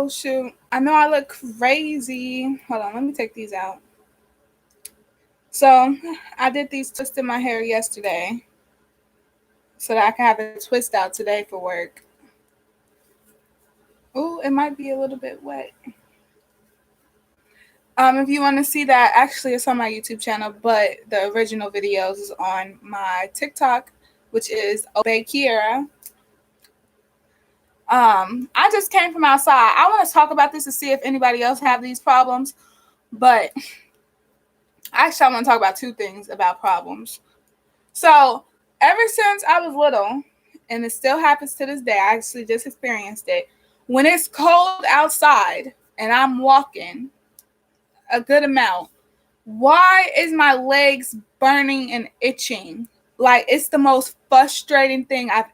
Oh, shoot. I know I look crazy. Hold on, let me take these out. So, I did these twists in my hair yesterday so that I can have a twist out today for work. Ooh, it might be a little bit wet. If you want to see that, actually, it's on my YouTube channel, but the original videos is on my TikTok, which is Obey Keirra. I just came from outside. I want to talk about this to see if anybody else have these problems, but actually, I want to talk about two things about problems. So, ever since I was little, and it still happens to this day, I actually just experienced it. When it's cold outside and I'm walking a good amount, why is my legs burning and itching? Like, it's the most frustrating thing I've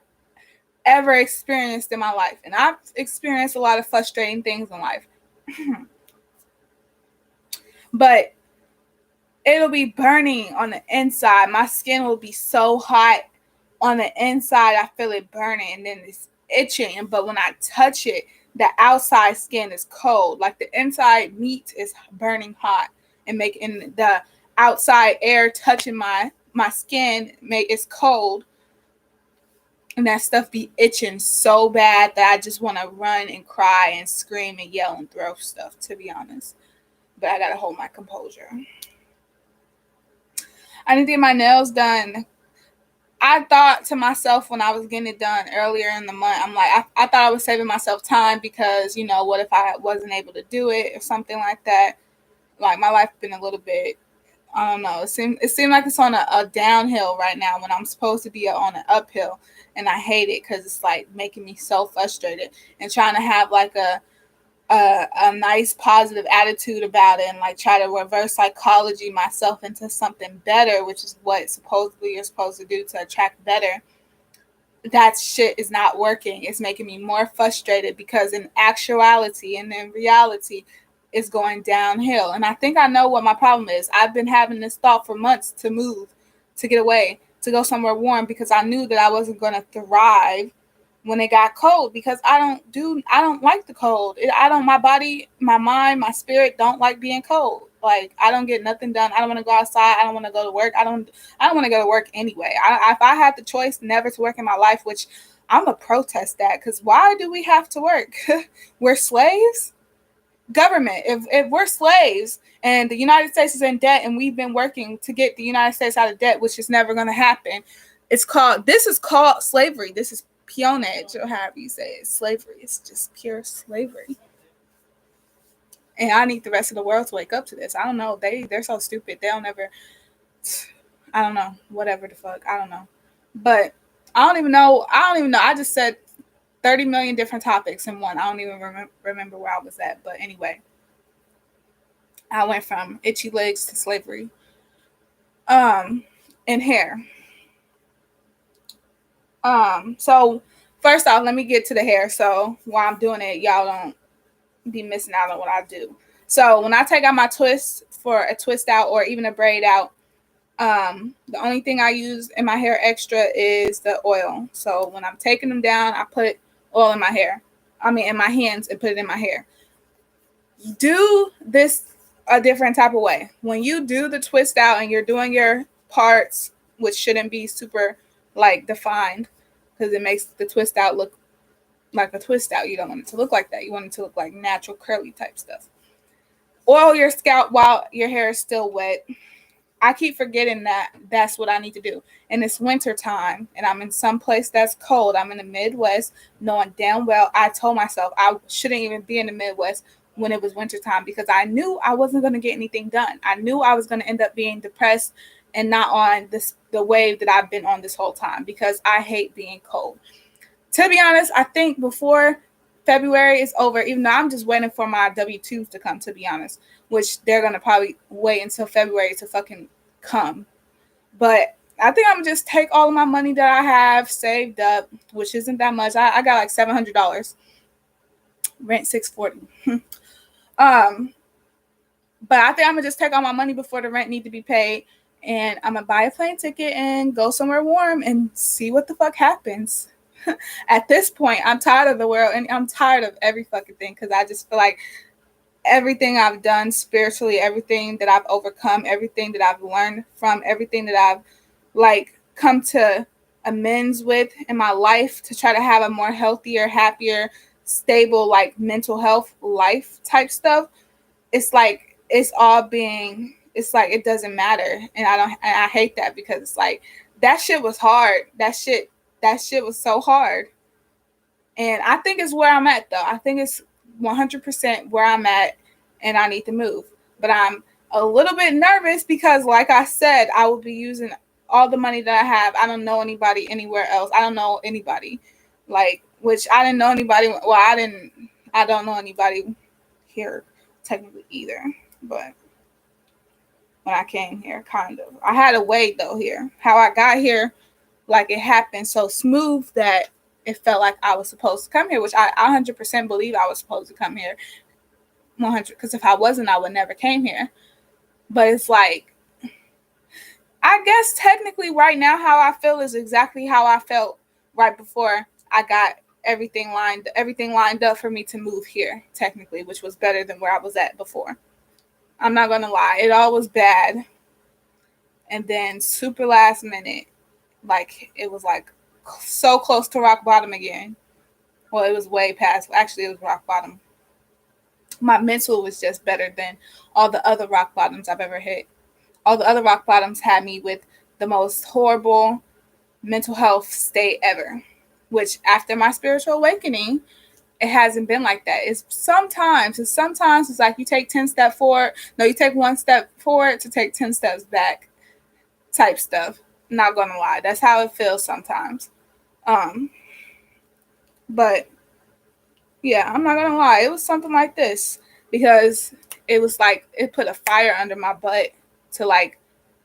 ever experienced in my life. And I've experienced a lot of frustrating things in life. But it'll be burning on the inside. My skin will be so hot on the inside. I feel it burning and then it's itching. But when I touch it, the outside skin is cold. Like the inside meat is burning hot and making the outside air touching my skin it's cold. And that stuff be itching so bad that I just want to run and cry and scream and yell and throw stuff, to be honest. But I got to hold my composure. I need to get my nails done. I thought to myself when I was getting it done earlier in the month, I'm like, I thought I was saving myself time because, what if I wasn't able to do it or something like that? Like, my life been a little bit, I don't know. It seemed like it's on a downhill right now when I'm supposed to be on an uphill. And I hate it because it's like making me so frustrated and trying to have like a nice positive attitude about it and like try to reverse psychology myself into something better, which is what supposedly you're supposed to do to attract better. That shit is not working. It's making me more frustrated because in actuality and in reality, it's going downhill. And I think I know what my problem is. I've been having this thought for months to move, to get away, to go somewhere warm because I knew that I wasn't going to thrive when it got cold because I don't like the cold. My body, my mind, my spirit don't like being cold. Like, I don't get nothing done. I don't want to go outside. I don't want to go to work. I don't want to go to work anyway. If I had the choice never to work in my life, which I'm going to protest that because why do we have to work? We're slaves? Government, if we're slaves and the United States is in debt and we've been working to get the United States out of debt, which is never going to happen, this is called slavery. This is peonage, or however you say it. Slavery. It's just pure slavery. And I need the rest of the world to wake up to this. I don't know. They're so stupid. They'll never. I don't know. Whatever the fuck. I don't know. But I don't even know. I just said 30 million different topics in one. I don't even remember where I was at. But anyway, I went from itchy legs to slavery. And hair. So first off, let me get to the hair. So while I'm doing it, y'all don't be missing out on what I do. So when I take out my twist for a twist out or even a braid out, the only thing I use in my hair extra is the oil. So when I'm taking them down, I put oil in my hair. In my hands and put it in my hair. Do this a different type of way. When you do the twist out and you're doing your parts, which shouldn't be super like defined because it makes the twist out look like a twist out. You don't want it to look like that. You want it to look like natural curly type stuff. Oil your scalp while your hair is still wet. I keep forgetting that that's what I need to do. And it's winter time and I'm in some place that's cold. I'm in the Midwest, knowing damn well I told myself I shouldn't even be in the Midwest when it was winter time because I knew I wasn't going to get anything done. I knew I was going to end up being depressed and not on the wave that I've been on this whole time because I hate being cold. To be honest, I think before February is over, even though I'm just waiting for my W-2s to come, to be honest, which they're going to probably wait until February to fucking come. But I think I'm just take all of my money that I have saved up, which isn't that much. I got like $700. Rent $640. But I think I'm going to just take all my money before the rent need to be paid. And I'm going to buy a plane ticket and go somewhere warm and see what the fuck happens. At this point, I'm tired of the world and I'm tired of every fucking thing because I just feel like everything I've done spiritually, everything that I've overcome, everything that I've learned from, everything that I've like come to amends with in my life to try to have a more healthier, happier, stable, like mental health life type stuff. It's like it's like it doesn't matter. And I hate that because it's like that shit was hard. That shit was so hard. And I think it's where I'm at though. I think it's 100% where I'm at and I need to move. But I'm a little bit nervous because like I said, I will be using all the money that I have. I don't know anybody anywhere else. I don't know anybody. Like which I didn't know anybody I don't know anybody here technically either. But when I came here, kind of. I had a way though here. How I got here, like it happened so smooth that it felt like I was supposed to come here, which I 100% believe I was supposed to come here. 100, because if I wasn't, I would never came here. But it's like, I guess technically right now how I feel is exactly how I felt right before I got everything lined up for me to move here, technically, which was better than where I was at before. I'm not gonna lie, it all was bad. And then super last minute, like it was like so close to rock bottom again. Well, it was way past. Actually, it was rock bottom. My mental was just better than all the other rock bottoms I've ever hit. All the other rock bottoms had me with the most horrible mental health state ever. Which after my spiritual awakening, it hasn't been like that. It's sometimes it's like you take 10 steps forward. No, you take 1 step forward to take 10 steps back type stuff. Not gonna lie. That's how it feels sometimes. But yeah, I'm not gonna lie. It was something like this because it was like it put a fire under my butt to like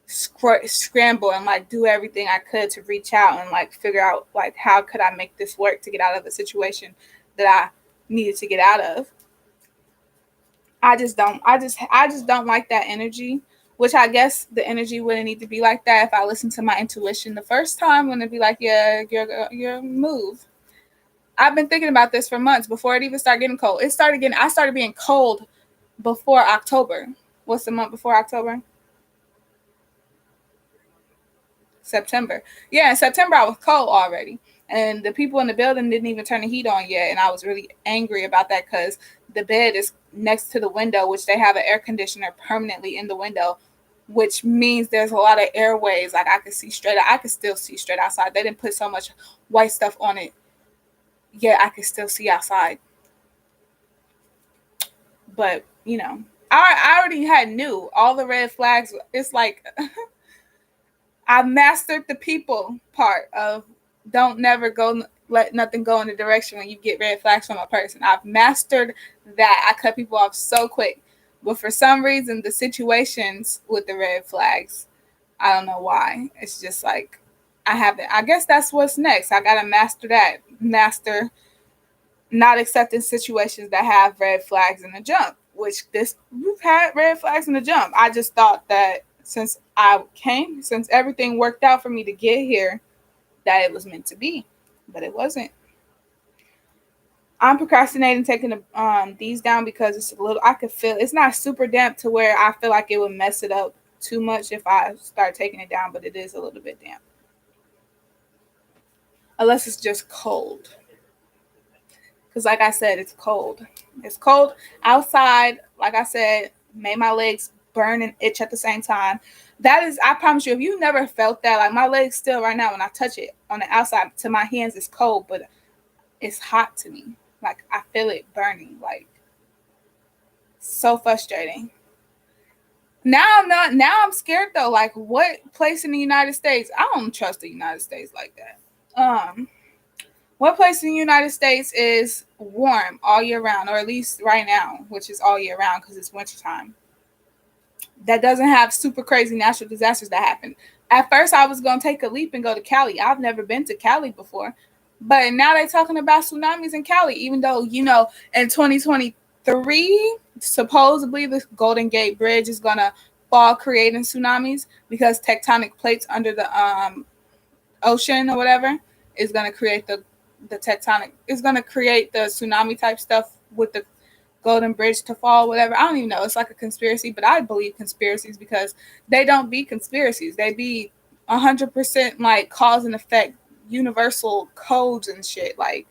scramble and like do everything I could to reach out and like figure out like how could I make this work to get out of the situation that I needed to get out of. I just don't like that energy, which I guess the energy wouldn't need to be like that if I listened to my intuition the first time when it'd be like, yeah, your move. I've been thinking about this for months before it even started getting cold. I started being cold before October. What's the month before October? September. Yeah, in September I was cold already. And the people in the building didn't even turn the heat on yet. And I was really angry about that because the bed is next to the window, which they have an air conditioner permanently in the window, which means there's a lot of airways. Like I could see straight I could still see straight outside. They didn't put so much white stuff on it. Yet I could still see outside. But, I already had knew all the red flags. It's like I mastered the people part of don't never go let nothing go in the direction when you get red flags from a person. I've mastered that. I cut people off so quick. But for some reason, the situations with the red flags, I don't know why. It's just like I haven't. I guess that's what's next. I gotta master that. Master not accepting situations that have red flags in the jump. Which we've had red flags in the jump. I just thought that since everything worked out for me to get here, that it was meant to be, but it wasn't. I'm procrastinating taking these down because it's a little. I could feel it's not super damp to where I feel like it would mess it up too much if I start taking it down, but it is a little bit damp, unless it's just cold. Because, like I said, it's cold. It's cold outside. Like I said, made my legs burn and itch at the same time. That is, I promise you, if you never felt that, like my legs still right now when I touch it on the outside to my hands, it's cold, but it's hot to me. Like I feel it burning. Like so frustrating. Now I'm scared though. Like what place in the United States? I don't trust the United States like that. What place in the United States is warm all year round, or at least right now, which is all year round because it's wintertime, that doesn't have super crazy natural disasters that happen? At first, I was going to take a leap and go to Cali. I've never been to Cali before. But now they're talking about tsunamis in Cali, even though, in 2023, supposedly the Golden Gate Bridge is going to fall, creating tsunamis because tectonic plates under the ocean or whatever is going to create the the tectonic, it's going to create the tsunami type stuff with the Golden Bridge to fall, whatever. I don't even know. It's like a conspiracy, but I believe conspiracies because they don't be conspiracies. They be 100% like cause and effect, universal codes and shit. Like,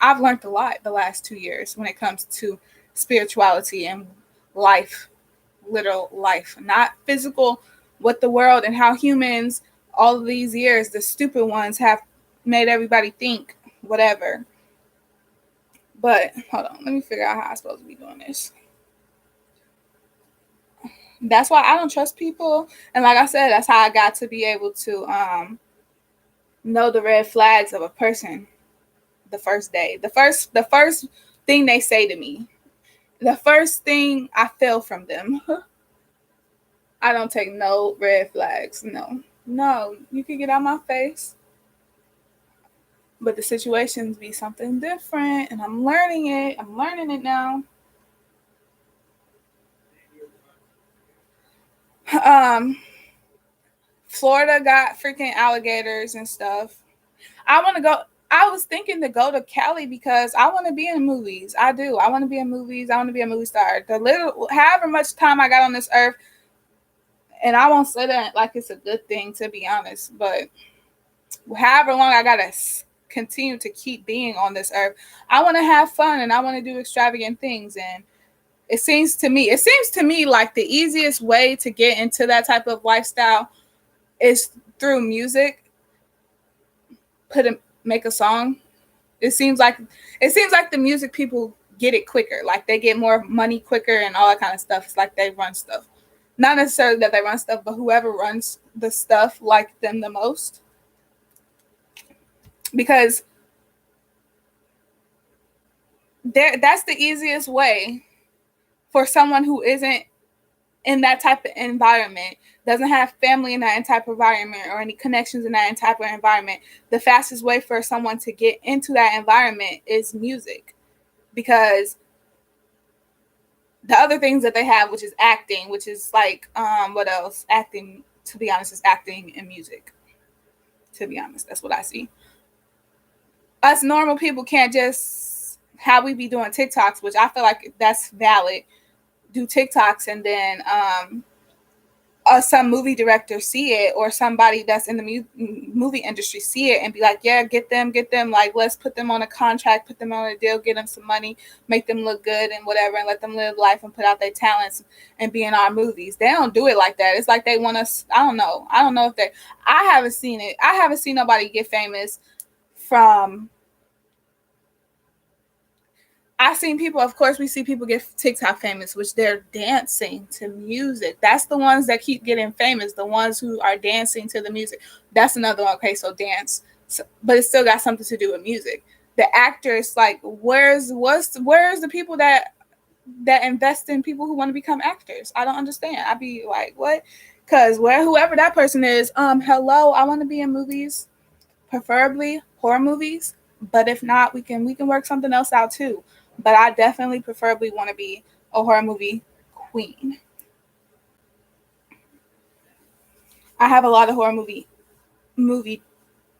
I've learned a lot the last 2 years when it comes to spirituality and life, literal life, not physical, what the world and how humans, all of these years, the stupid ones have made everybody think whatever. But hold on, let me figure out how I'm supposed to be doing this. That's why I don't trust people. And like I said, that's how I got to be able to know the red flags of a person the first day. The first thing they say to me. The first thing I feel from them. I don't take no red flags. No, you can get out my face. But the situations be something different, and I'm learning it. I'm learning it now. Florida got freaking alligators and stuff. I want to go. I was thinking to go to Cali because I want to be in movies. I do. I want to be in movies. I want to be a movie star. However much time I got on this earth, and I won't say that like it's a good thing, to be honest, but however long I gotta continue to keep being on this earth, I want to have fun and I want to do extravagant things. And it seems to me like the easiest way to get into that type of lifestyle is through music. Make a song. It seems like the music people get it quicker. Like they get more money quicker and all that kind of stuff. It's like they run stuff. Not necessarily that they run stuff, but whoever runs the stuff like them the most. Because that's the easiest way for someone who isn't in that type of environment, doesn't have family in that type of environment or any connections in that type of environment. The fastest way for someone to get into that environment is music. Because the other things that they have, which is acting, which is like, what else? Acting, to be honest, is acting and music. To be honest, that's what I see. Us normal people can't just, how we be doing TikToks, which I feel like that's valid, do TikToks and then some movie director see it or somebody that's in the movie industry see it and be like, yeah, get them, like, let's put them on a contract, put them on a deal, get them some money, make them look good and whatever, and let them live life and put out their talents and be in our movies. They don't do it like that. It's like they want us, I don't know if they, I haven't seen it. I haven't seen nobody get famous from, I've seen people, of course, we see people get TikTok famous, which they're dancing to music. That's the ones that keep getting famous, the ones who are dancing to the music. That's another one. Okay, so dance, but it still got something to do with music. The actors, like, where's the people that invest in people who want to become actors? I don't understand. I'd be like, what? Because whoever that person is, hello, I want to be in movies, preferably horror movies. But if not, we can work something else out too. But I definitely preferably want to be a horror movie queen. I have a lot of horror movie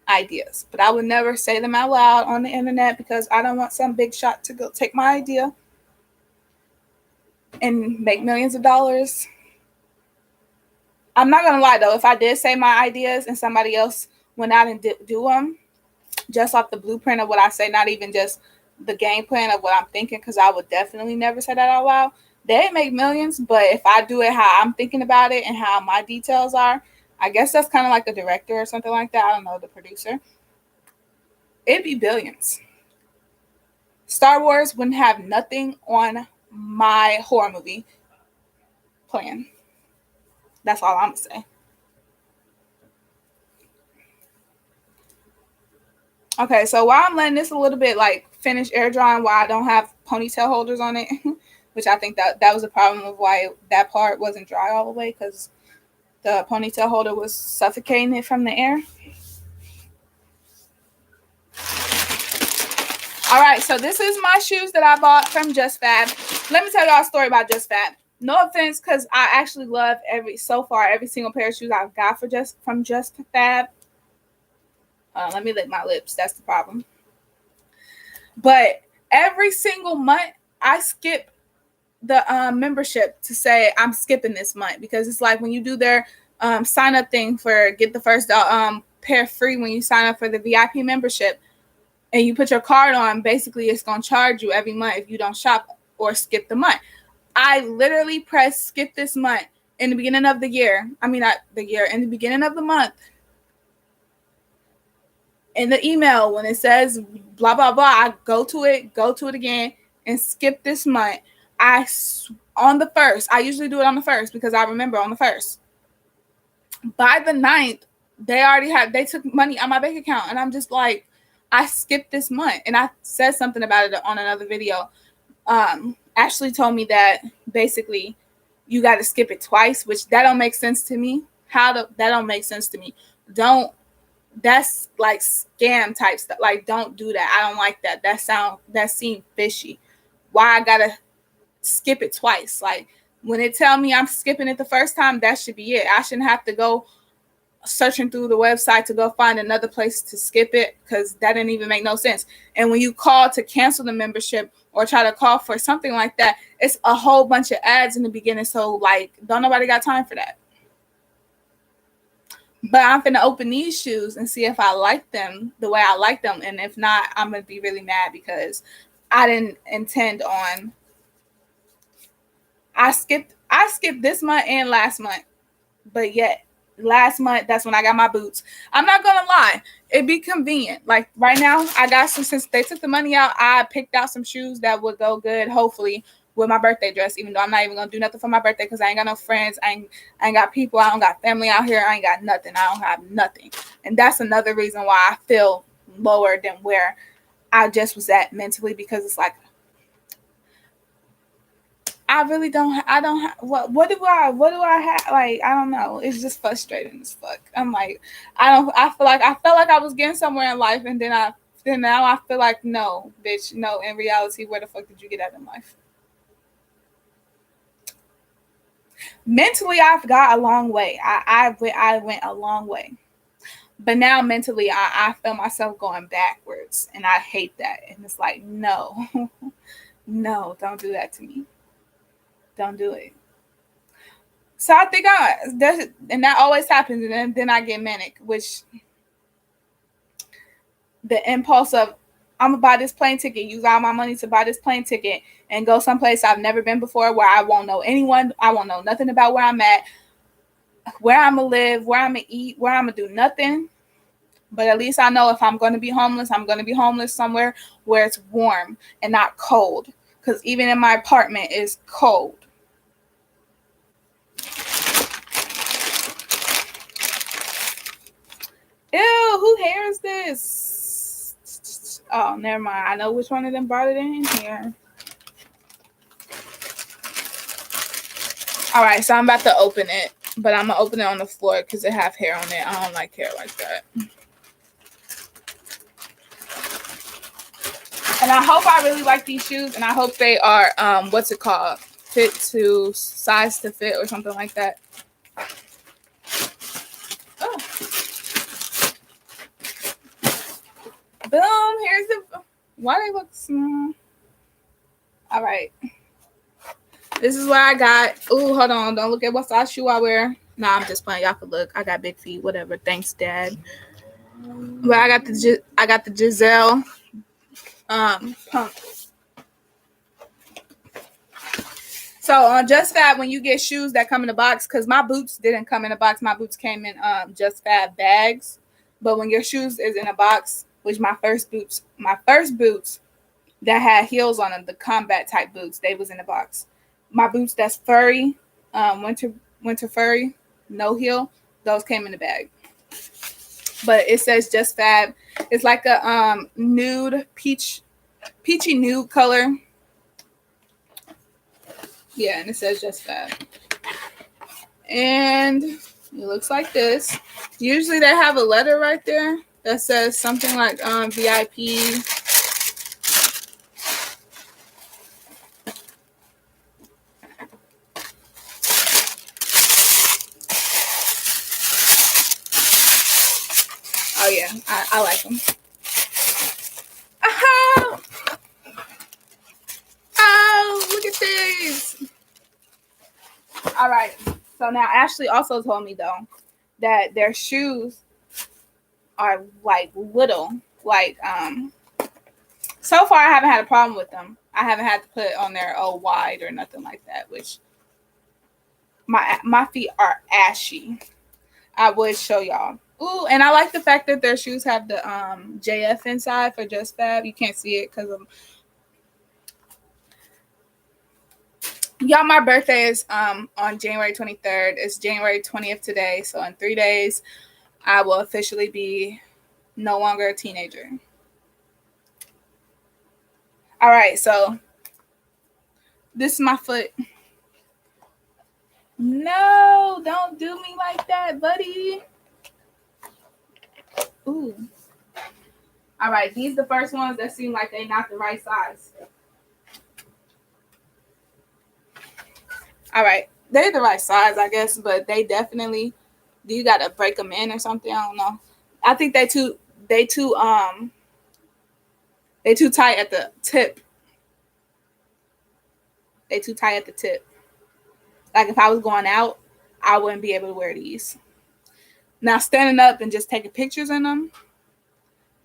ideas, but I would never say them out loud on the internet because I don't want some big shot to go take my idea and make millions of dollars. I'm not going to lie though, if I did say my ideas and somebody else went out and do them, just off the blueprint of what I say, not even just the game plan of what I'm thinking, because I would definitely never say that out loud. They make millions, but if I do it how I'm thinking about it and how my details are, I guess that's kind of like the director or something like that. I don't know, the producer. It'd be billions. Star Wars wouldn't have nothing on my horror movie plan. That's all I'm going to say. Okay, so while I'm letting this a little bit like finish air drying while I don't have ponytail holders on it, which I think that was a problem of why that part wasn't dry all the way, because the ponytail holder was suffocating it from the air. All right, so this is my shoes that I bought from Just Fab. Let me tell y'all a story about Just Fab. No offense, because I actually love every single pair of shoes I've got from Just Fab. Let me lick my lips. That's the problem. But every single month, I skip the membership to say I'm skipping this month, because it's like when you do their sign up thing for get the first pair free when you sign up for the VIP membership and you put your card on, basically it's going to charge you every month if you don't shop or skip the month. I literally press skip this month in the beginning of the year. I mean, not the year, in the beginning of the month. In the email, when it says blah, blah, blah, I go to it again, and skip this month. On the 1st, I usually do it on the 1st because I remember on the 1st. By the 9th, they took money out my bank account, and I'm just like, I skipped this month. And I said something about it on another video. Ashley told me that basically you got to skip it twice, which that don't make sense to me. That don't make sense to me. That's like scam type stuff. Like, don't do that. I don't like that. That seemed fishy. Why I gotta skip it twice? Like, when it tell me I'm skipping it the first time, that should be it. I shouldn't have to go searching through the website to go find another place to skip it, because that didn't even make no sense. And when you call to cancel the membership or try to call for something like that, it's a whole bunch of ads in the beginning. So like, don't nobody got time for that. But I'm finna open these shoes and see if I like them the way I like them. And if not, I'm gonna be really mad because I didn't intend on. I skipped this month and last month, but yet last month, that's when I got my boots. I'm not gonna lie, it'd be convenient. Like right now, I got some, since they took the money out, I picked out some shoes that would go good, hopefully, with my birthday dress, even though I'm not even gonna do nothing for my birthday because I ain't got no friends, I ain't got people, I don't got family out here, I ain't got nothing, I don't have nothing. And that's another reason why I feel lower than where I just was at mentally, because it's like, I really don't. What do I have? Like, I don't know. It's just frustrating as fuck. I'm like, I felt like I was getting somewhere in life, and then now I feel like, no, bitch, no. In reality, where the fuck did you get at in life? Mentally, I've got a long way. I went a long way, but now mentally, I feel myself going backwards, and I hate that. And it's like, no, no, don't do that to me. Don't do it. So I think and that always happens, and then I get manic, which the impulse of, I'm gonna buy this plane ticket, use all my money to buy this plane ticket, and go someplace I've never been before, where I won't know anyone, I won't know nothing about where I'm at, where I'm gonna live, where I'm gonna eat, where I'm gonna do nothing. But at least I know if I'm gonna be homeless, I'm gonna be homeless somewhere where it's warm and not cold, because even in my apartment it's cold. Ew, who hair is this? Oh, never mind. I know which one of them brought it in here. All right, so I'm about to open it, but I'm going to open it on the floor because it have hair on it. I don't like hair like that. And I hope I really like these shoes, and I hope they are, size to fit or something like that. Oh. Boom, here's why they look small. All right. This is what I got. Ooh, hold on. Don't look at what size shoe I wear. Nah, I'm just playing. Y'all could look. I got big feet. Whatever. Thanks, Dad. But I got the Giselle pump. So on Just Fab, when you get shoes that come in a box, because my boots didn't come in a box. My boots came in Just Fab bags. But when your shoes is in a box, which my first boots that had heels on them, the combat type boots, they was in the box. My boots that's furry, winter furry, no heel, those came in the bag. But it says Just Fab. It's like a nude, peachy nude color. Yeah, and it says Just Fab. And it looks like this. Usually they have a letter right there that says something like VIP. Oh yeah, I like them. Oh, oh, look at these. All right. So now Ashley also told me though that their shoes are like little. Like so far I haven't had a problem with them. I haven't had to put on there wide or nothing like that, which my feet are ashy. I would show y'all. Ooh, and I like the fact that their shoes have the JF inside for Just Fab. You can't see it because of y'all. My birthday is on January 23rd. It's January 20th today, so in 3 days I will officially be no longer a teenager. All right, so this is my foot. No, don't do me like that, buddy. Ooh. All right, these the first ones that seem like they not the right size. All right, they're the right size, I guess, but they definitely. Do you gotta break them in or something? I don't know. I think they too tight at the tip. They too tight at the tip. Like if I was going out, I wouldn't be able to wear these. Now standing up and just taking pictures in them,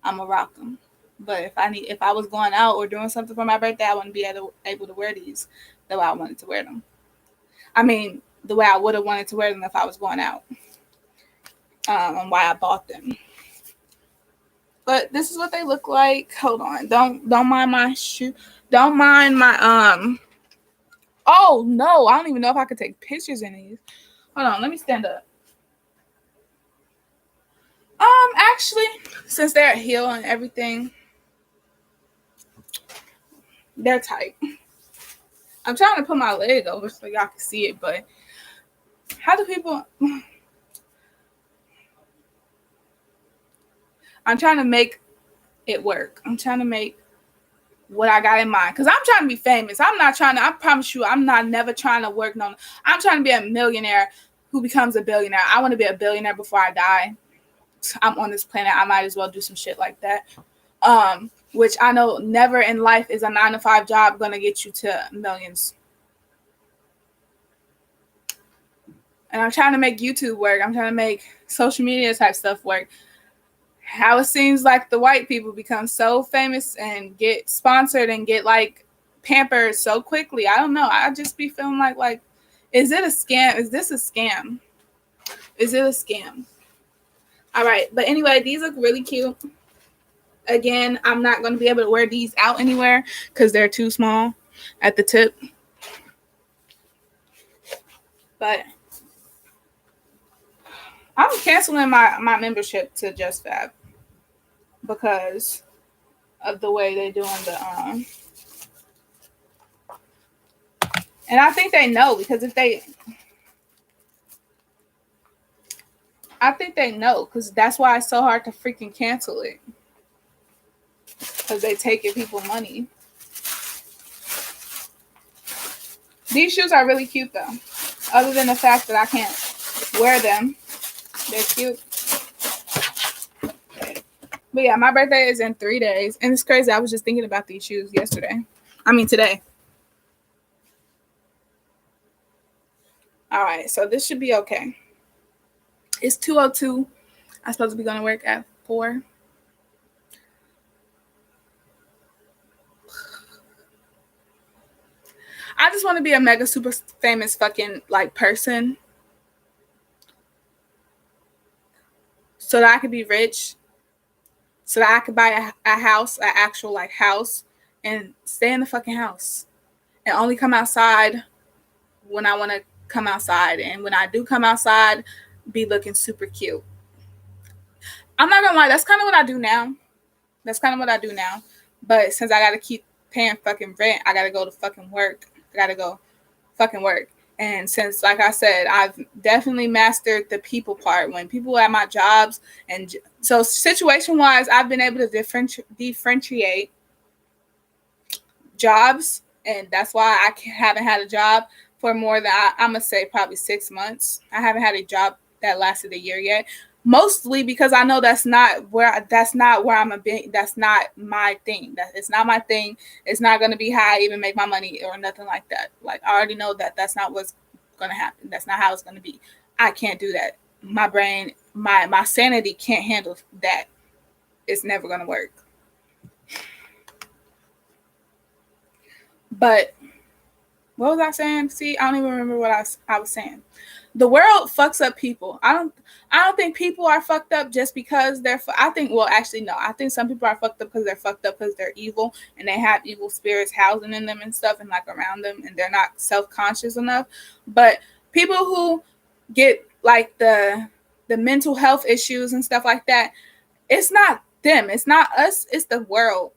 I'm gonna rock them. But if I was going out or doing something for my birthday, I wouldn't be able to wear these the way I wanted to wear them. I mean, the way I would have wanted to wear them if I was going out. And why I bought them. But this is what they look like. Hold on. Don't mind my shoe. Don't mind my Oh no, I don't even know if I could take pictures in these. Hold on, let me stand up. Actually, since they're a heel and everything, they're tight. I'm trying to put my leg over so y'all can see it, but how do people? I'm trying to make it work. I'm trying to make what I got in mind because I'm trying to be famous. I'm not trying to. I promise you, I'm not never trying to work. No, I'm trying to be a millionaire who becomes a billionaire. I want to be a billionaire before I die. I'm on this planet. I might as well do some shit like that. Which I know never in life is a 9-to-5 job going to get you to millions. And I'm trying to make YouTube work. I'm trying to make social media type stuff work. How it seems like the white people become so famous and get sponsored and get like pampered so quickly. I don't know. I just be feeling like, is it a scam? Is this a scam? Is it a scam? All right. But anyway, these look really cute. Again, I'm not going to be able to wear these out anywhere because they're too small at the tip. But I'm canceling my membership to Just Fab because of the way they're doing the and I think they know because I think they know because that's why it's so hard to freaking cancel it because they taking people money. These shoes are really cute though. Other than the fact that I can't wear them, they're cute. But yeah, my birthday is in 3 days. And it's crazy. I was just thinking about these shoes today. All right. So this should be okay. It's 2:02. I'm supposed to be going to work at 4. I just want to be a mega super famous fucking like person. So that I could be rich. So that I could buy a house, an actual like house, and stay in the fucking house. And only come outside when I want to come outside. And when I do come outside, be looking super cute. I'm not gonna lie, that's kind of what I do now. But since I gotta keep paying fucking rent, I gotta go to fucking work. And since, like I said, I've definitely mastered the people part. When people at my jobs, and so situation-wise, I've been able to differentiate jobs, and that's why I haven't had a job for more than I'm gonna say probably 6 months. I haven't had a job that lasted a year yet. Mostly because I know that's not where I'm a big, that's not my thing. That it's not my thing. It's not going to be how I even make my money or nothing like that. Like I already know that that's not what's going to happen. That's not how it's going to be. I can't do that. My brain, my sanity can't handle that. It's never going to work. But what was I saying? See, I don't even remember what I was saying. The world fucks up people. I don't think people are fucked up just because they're. I think, well, actually, no. I think some people are fucked up because they're fucked up because they're evil and they have evil spirits housing in them and stuff and like around them, and they're not self-conscious enough. But people who get like the mental health issues and stuff like that, it's not them. It's not us. It's the world.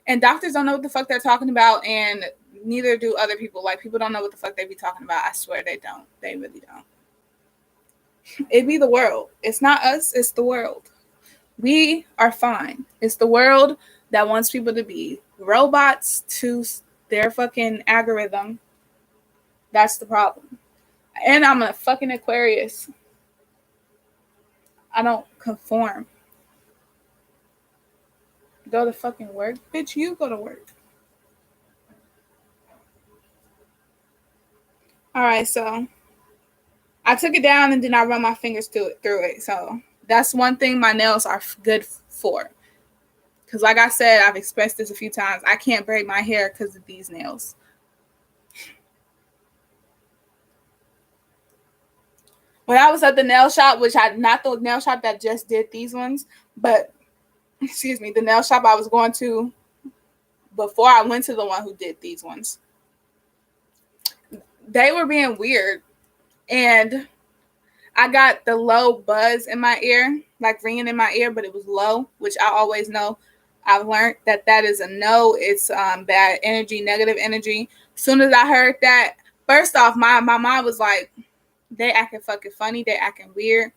And doctors don't know what the fuck they're talking about, and neither do other people. Like, people don't know what the fuck they be talking about. I swear they don't. They really don't. It be the world. It's not us. It's the world. We are fine. It's the world that wants people to be robots to their fucking algorithm. That's the problem. And I'm a fucking Aquarius. I don't conform. Go to fucking work. Bitch, you go to work. All right, so I took it down and then I run my fingers through it. So that's one thing my nails are good for. Because like I said, I've expressed this a few times. I can't braid my hair because of these nails. When I was at the nail shop, which not the nail shop that just did these ones, but excuse me, the nail shop I was going to before I went to the one who did these ones, they were being weird. And I got the low buzz in my ear, like ringing in my ear, but it was low, which I always know. I've learned that is a no. It's bad energy, negative energy. As soon as I heard that, first off, my mom was like, they acting fucking funny. They acting weird.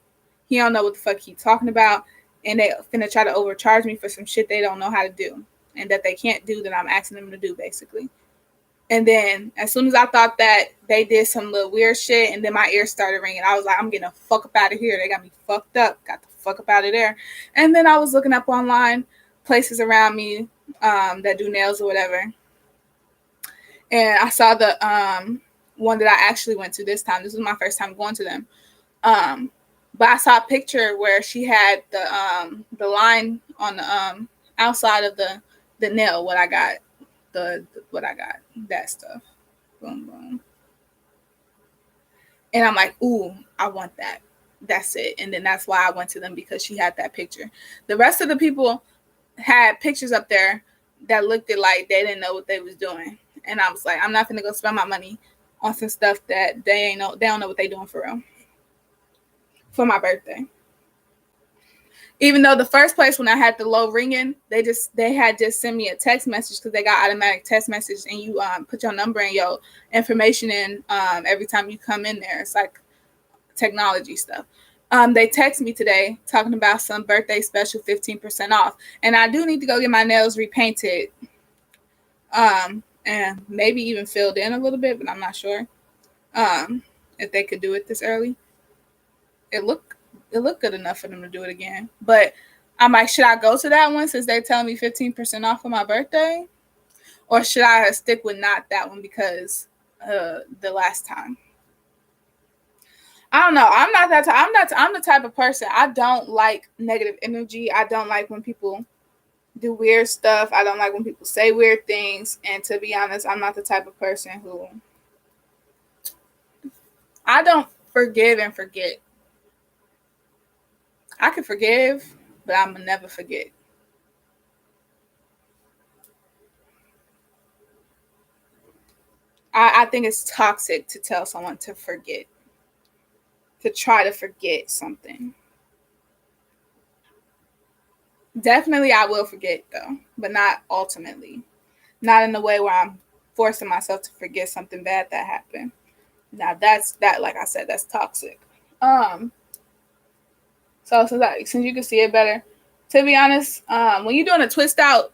He don't know what the fuck he talking about. And they finna try to overcharge me for some shit they don't know how to do. And that they can't do that I'm asking them to do, basically. And then as soon as I thought that, they did some little weird shit, and then my ears started ringing. I was like, I'm getting the fuck up out of here. They got me fucked up. Got the fuck up out of there. And then I was looking up online places around me that do nails or whatever. And I saw the one that I actually went to this time. This was my first time going to them. But I saw a picture where she had the line on the outside of the nail. What I got. That stuff. Boom, boom. And I'm like, ooh, I want that. That's it. And then that's why I went to them, because she had that picture. The rest of the people had pictures up there that looked like they didn't know what they was doing. And I was like, I'm not going to go spend my money on some stuff that they don't know what they doing for real. For my birthday. Even though the first place when I had the low ringing, they had just sent me a text message, because they got automatic text message, and you put your number and your information in every time you come in there. It's like technology stuff. They text me today talking about some birthday special 15% off, and I do need to go get my nails repainted, and maybe even filled in a little bit, but I'm not sure if they could do it this early. It looked good enough for them to do it again. But I'm like, should I go to that one since they're telling me 15% off for my birthday? Or should I stick with not that one because the last time? I don't know. I'm the type of person. I don't like negative energy. I don't like when people do weird stuff. I don't like when people say weird things. And to be honest, I'm not the type of person who, I don't forgive and forget. I can forgive, but I'm gonna never forget. I think it's toxic to tell someone to forget, to try to forget something. Definitely, I will forget though, but not ultimately. Not in the way where I'm forcing myself to forget something bad that happened. Now that, like I said, that's toxic. So since you can see it better, to be honest, when you're doing a twist out,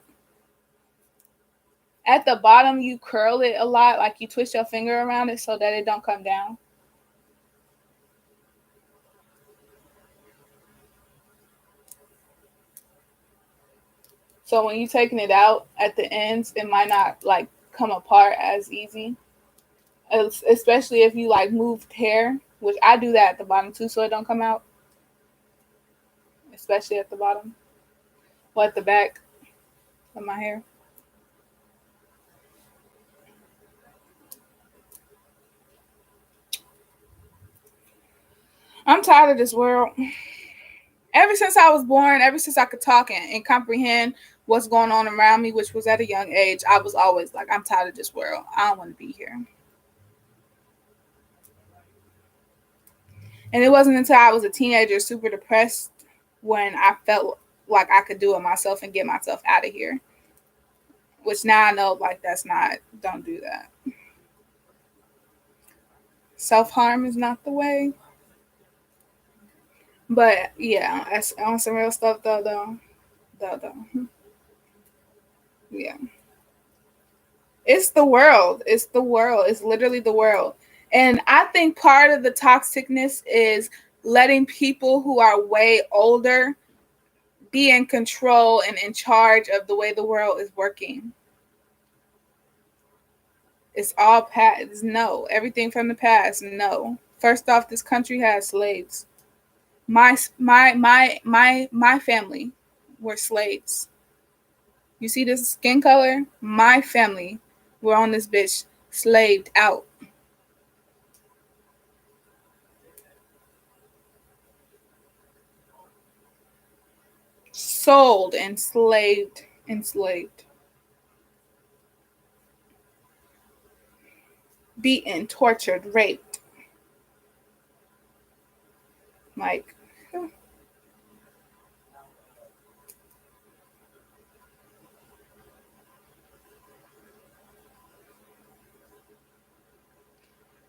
at the bottom you curl it a lot, like you twist your finger around it so that it don't come down. So when you taking it out at the ends, it might not like come apart as easy. Especially if you like moved hair, which I do that at the bottom too, so it don't come out. Especially at the bottom or at the back of my hair. I'm tired of this world. Ever since I was born, ever since I could talk and comprehend what's going on around me, which was at a young age, I was always like, I'm tired of this world. I don't want to be here. And it wasn't until I was a teenager, super depressed, when I felt like I could do it myself and get myself out of here. Which now I know, like, that's not, don't do that. Self harm is not the way. But yeah, that's on some real stuff though. Yeah. It's the world. It's the world. It's literally the world. And I think part of the toxicness is letting people who are way older be in control and in charge of the way the world is working. It's all past. No. Everything from the past. No. First off, this country has slaves. My family were slaves. You see this skin color? My family were on this bitch slaved out. Sold, enslaved. Beaten, tortured, raped. Like,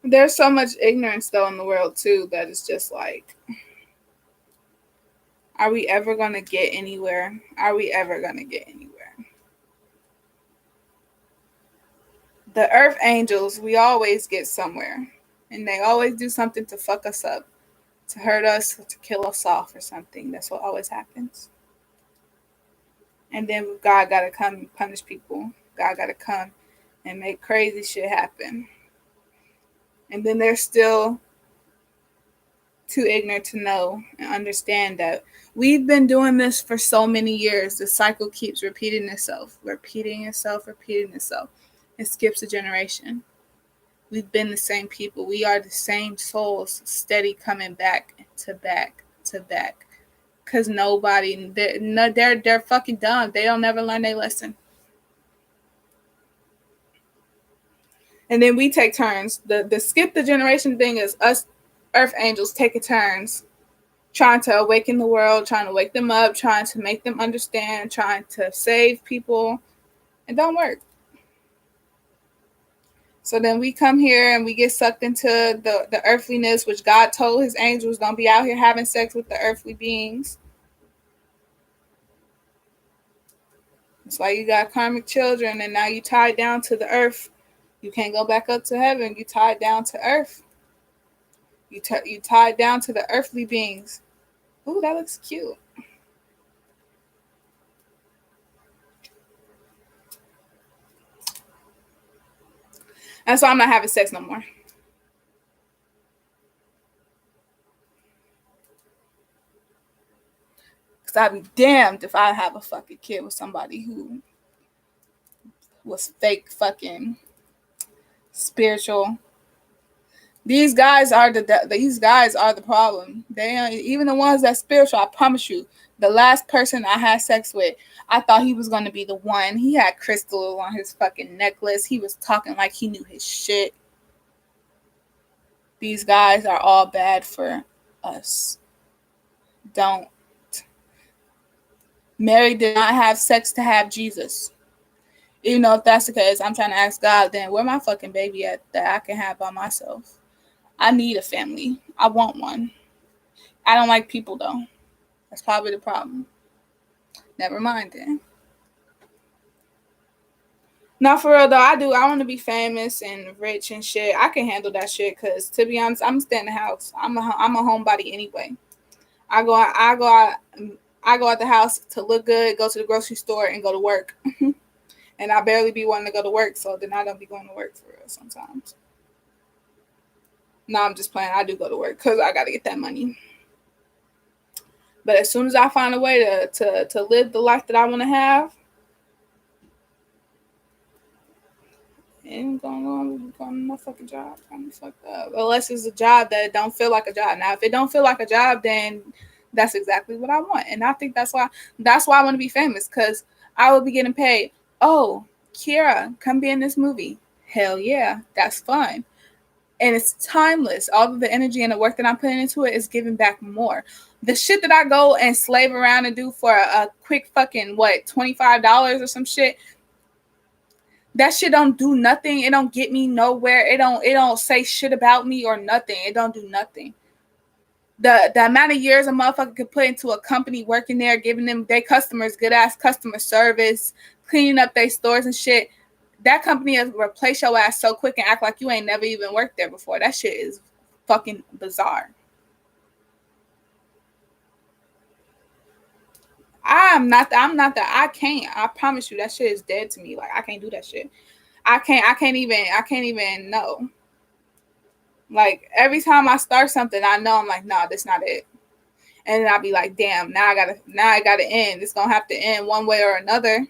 there's so much ignorance though in the world too that it's just like, are we ever gonna get anywhere? Are we ever gonna get anywhere? The earth angels, we always get somewhere. And they always do something to fuck us up, to hurt us, to kill us off or something. That's what always happens. And then God gotta come and punish people. God gotta come and make crazy shit happen. And then they're still too ignorant to know and understand that we've been doing this for so many years. The cycle keeps repeating itself. It skips a generation. We've been the same people. We are the same souls, steady coming back to back to back. Cause nobody, they're fucking dumb. They don't never learn their lesson. And then we take turns. The skip the generation thing is us earth angels taking turns trying to awaken the world, trying to wake them up, trying to make them understand, trying to save people. It don't work. So then we come here and we get sucked into the earthliness, which God told his angels, don't be out here having sex with the earthly beings. It's like you got karmic children and now you tied down to the earth. You can't go back up to heaven. You tied down to earth. You tied down to the earthly beings. Ooh, that looks cute. That's why I'm not having sex no more. Because I'd be damned if I have a fucking kid with somebody who was fake fucking spiritual. These guys are the problem. They are, even the ones that spiritual. I promise you, the last person I had sex with, I thought he was gonna be the one. He had crystals on his fucking necklace. He was talking like he knew his shit. These guys are all bad for us. Don't. Mary did not have sex to have Jesus. Even though if that's the case, I'm trying to ask God, then where my fucking baby at that I can have by myself? I need a family. I want one. I don't like people though. That's probably the problem. Never mind then. Not for real though. I do. I want to be famous and rich and shit. I can handle that shit because to be honest, I'm staying in the house. I'm a homebody anyway. I go out I go out the house to look good, go to the grocery store, and go to work. And I barely be wanting to go to work, so then I don't be going to work for real sometimes. No, I'm just playing. I do go to work because I got to get that money. But as soon as I find a way to live the life that I want to have, ain't going to my fucking job. I'm fucked up. Unless it's a job that don't feel like a job. Now, if it don't feel like a job, then that's exactly what I want. And I think that's why I want to be famous, because I will be getting paid. Oh, Keirra, come be in this movie. Hell yeah, that's fun. And it's timeless. All of the energy and the work that I'm putting into it is giving back more. The shit that I go and slave around and do for a quick fucking, $25 or some shit, that shit don't do nothing. It don't get me nowhere. It don't say shit about me or nothing. It don't do nothing. The amount of years a motherfucker could put into a company working there, giving them their customers good ass customer service, cleaning up their stores and shit, that company has replaced your ass so quick and act like you ain't never even worked there before. That shit is fucking bizarre. I'm not I can't. I promise you that shit is dead to me. Like, I can't do that shit. I can't even know. Like, every time I start something, I know I'm like, nah, that's not it. And then I'll be like, damn, now I gotta end. It's gonna have to end one way or another.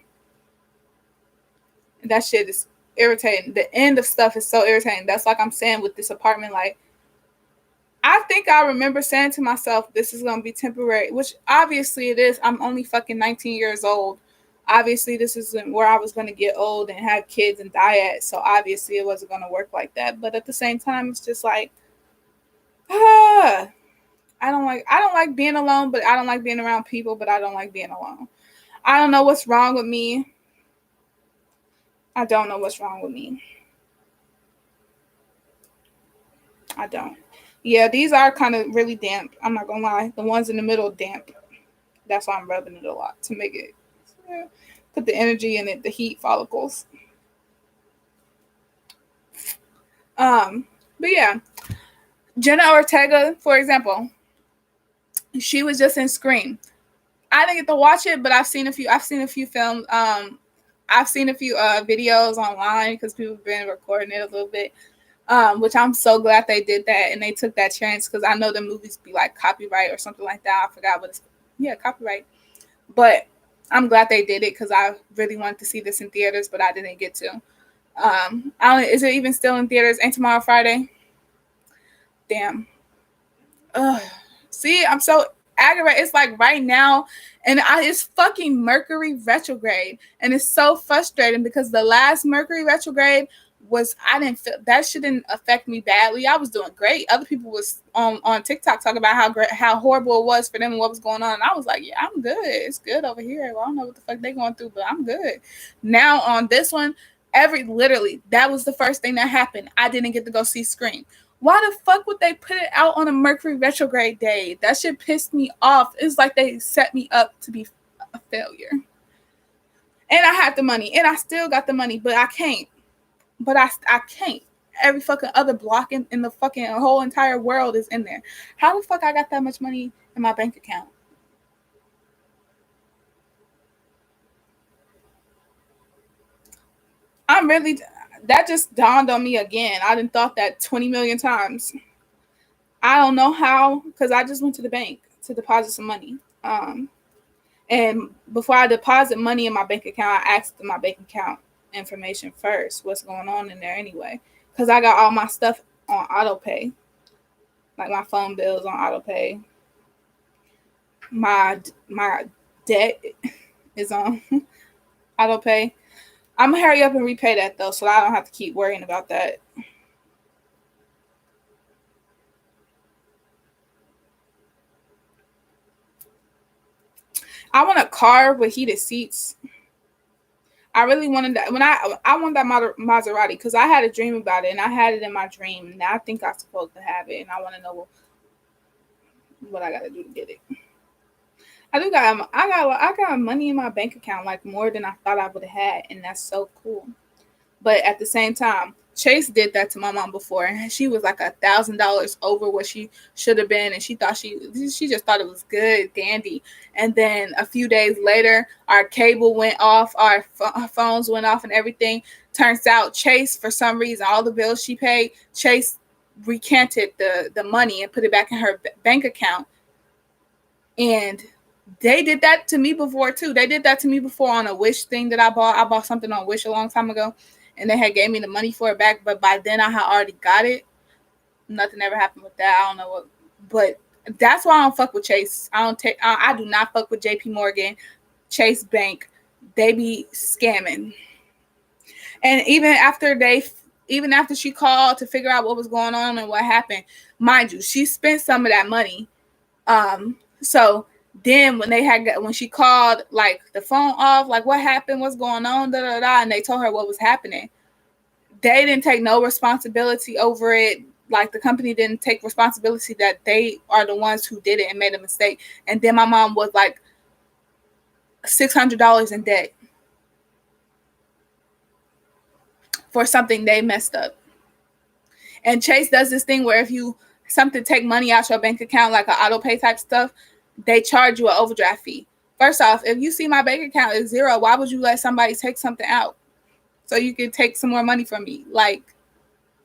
And that shit is irritating. The end of stuff is so irritating. That's like I'm saying with this apartment. Like, I think I remember saying to myself, this is gonna be temporary, which obviously it is. I'm only fucking 19 years old. Obviously, this isn't where I was gonna get old and have kids and die at. So obviously it wasn't gonna work like that. But at the same time, it's just like, I don't like being alone, but I don't like being around people, but I don't like being alone. I don't know what's wrong with me. I don't know what's wrong with me. I don't. Yeah, these are kind of really damp. I'm not gonna lie. The ones in the middle damp. That's why I'm rubbing it a lot, to make it put the energy in it, the heat follicles. But yeah, Jenna Ortega, for example, she was just in Scream. I didn't get to watch it, but I've seen a few films. I've seen a few videos online because people have been recording it a little bit. Which I'm so glad they did that and they took that chance, because I know the movies be like copyright or something like that. I forgot what it's. Yeah, copyright. But I'm glad they did it, because I really wanted to see this in theaters, but I didn't get to. Is it even still in theaters? Ain't tomorrow Friday? Damn. Ugh. See, I'm so aggravated. It's like right now, and it's fucking Mercury retrograde, and it's so frustrating because the last Mercury retrograde was, I didn't feel that shit didn't affect me badly. I was doing great. Other people was on TikTok talking about how horrible it was for them and what was going on. And I was like, yeah, I'm good. It's good over here. Well, I don't know what the fuck they going through, but I'm good. Now on this one, literally that was the first thing that happened. I didn't get to go see Scream. Why the fuck would they put it out on a Mercury retrograde day? That shit pissed me off. It's like they set me up to be a failure. And I had the money, and I still got the money, but I can't. But I can't. Every fucking other block in the fucking whole entire world is in there. How the fuck I got that much money in my bank account? That just dawned on me again. I done thought that 20 million times. I don't know how, because I just went to the bank to deposit some money. And before I deposit money in my bank account, I asked my bank account information first. What's going on in there anyway? Because I got all my stuff on auto pay, like my phone bills on auto pay. My debt is on auto pay. I'm gonna hurry up and repay that though, so I don't have to keep worrying about that. I want a car with heated seats. I really wanted that when I want that Maserati, because I had a dream about it and I had it in my dream, and I think I'm supposed to have it, and I want to know what I got to do to get it. I got money in my bank account, like more than I thought I would have had, and that's so cool. But at the same time, Chase did that to my mom before, and she was like $1,000 over what she should have been, and she just thought it was good, dandy. And then a few days later, our cable went off, our phones went off, and everything. Turns out Chase, for some reason, all the bills she paid, Chase recanted the money and put it back in her bank account. And they did that to me before too. They did that to me before on a Wish thing that I bought. I bought something on Wish a long time ago, and they had gave me the money for it back. But by then I had already got it. Nothing ever happened with that. I don't know what, but that's why I don't fuck with Chase. I do not fuck with JP Morgan, Chase Bank. They be scamming. And even after she called to figure out what was going on and what happened, mind you, she spent some of that money. So then when she called, like, the phone off, like, what happened, what's going on, and they told her what was happening, they didn't take no responsibility over it. Like, the company didn't take responsibility that they are the ones who did it and made a mistake. And then my mom was like $600 in debt for something they messed up. And Chase does this thing where if you take money out your bank account, like an auto pay type stuff, they charge you an overdraft fee. First off, if you see my bank account is zero, why would you let somebody take something out so you can take some more money from me? Like,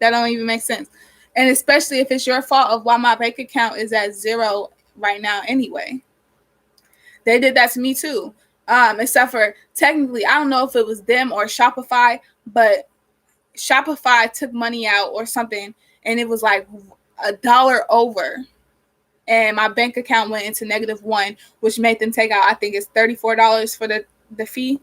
that don't even make sense. And especially if it's your fault of why my bank account is at zero right now anyway. They did that to me too. Except for, technically, I don't know if it was them or Shopify, but Shopify took money out or something, and it was like $1 over. And my bank account went into -1, which made them take out, I think it's $34 for the fee.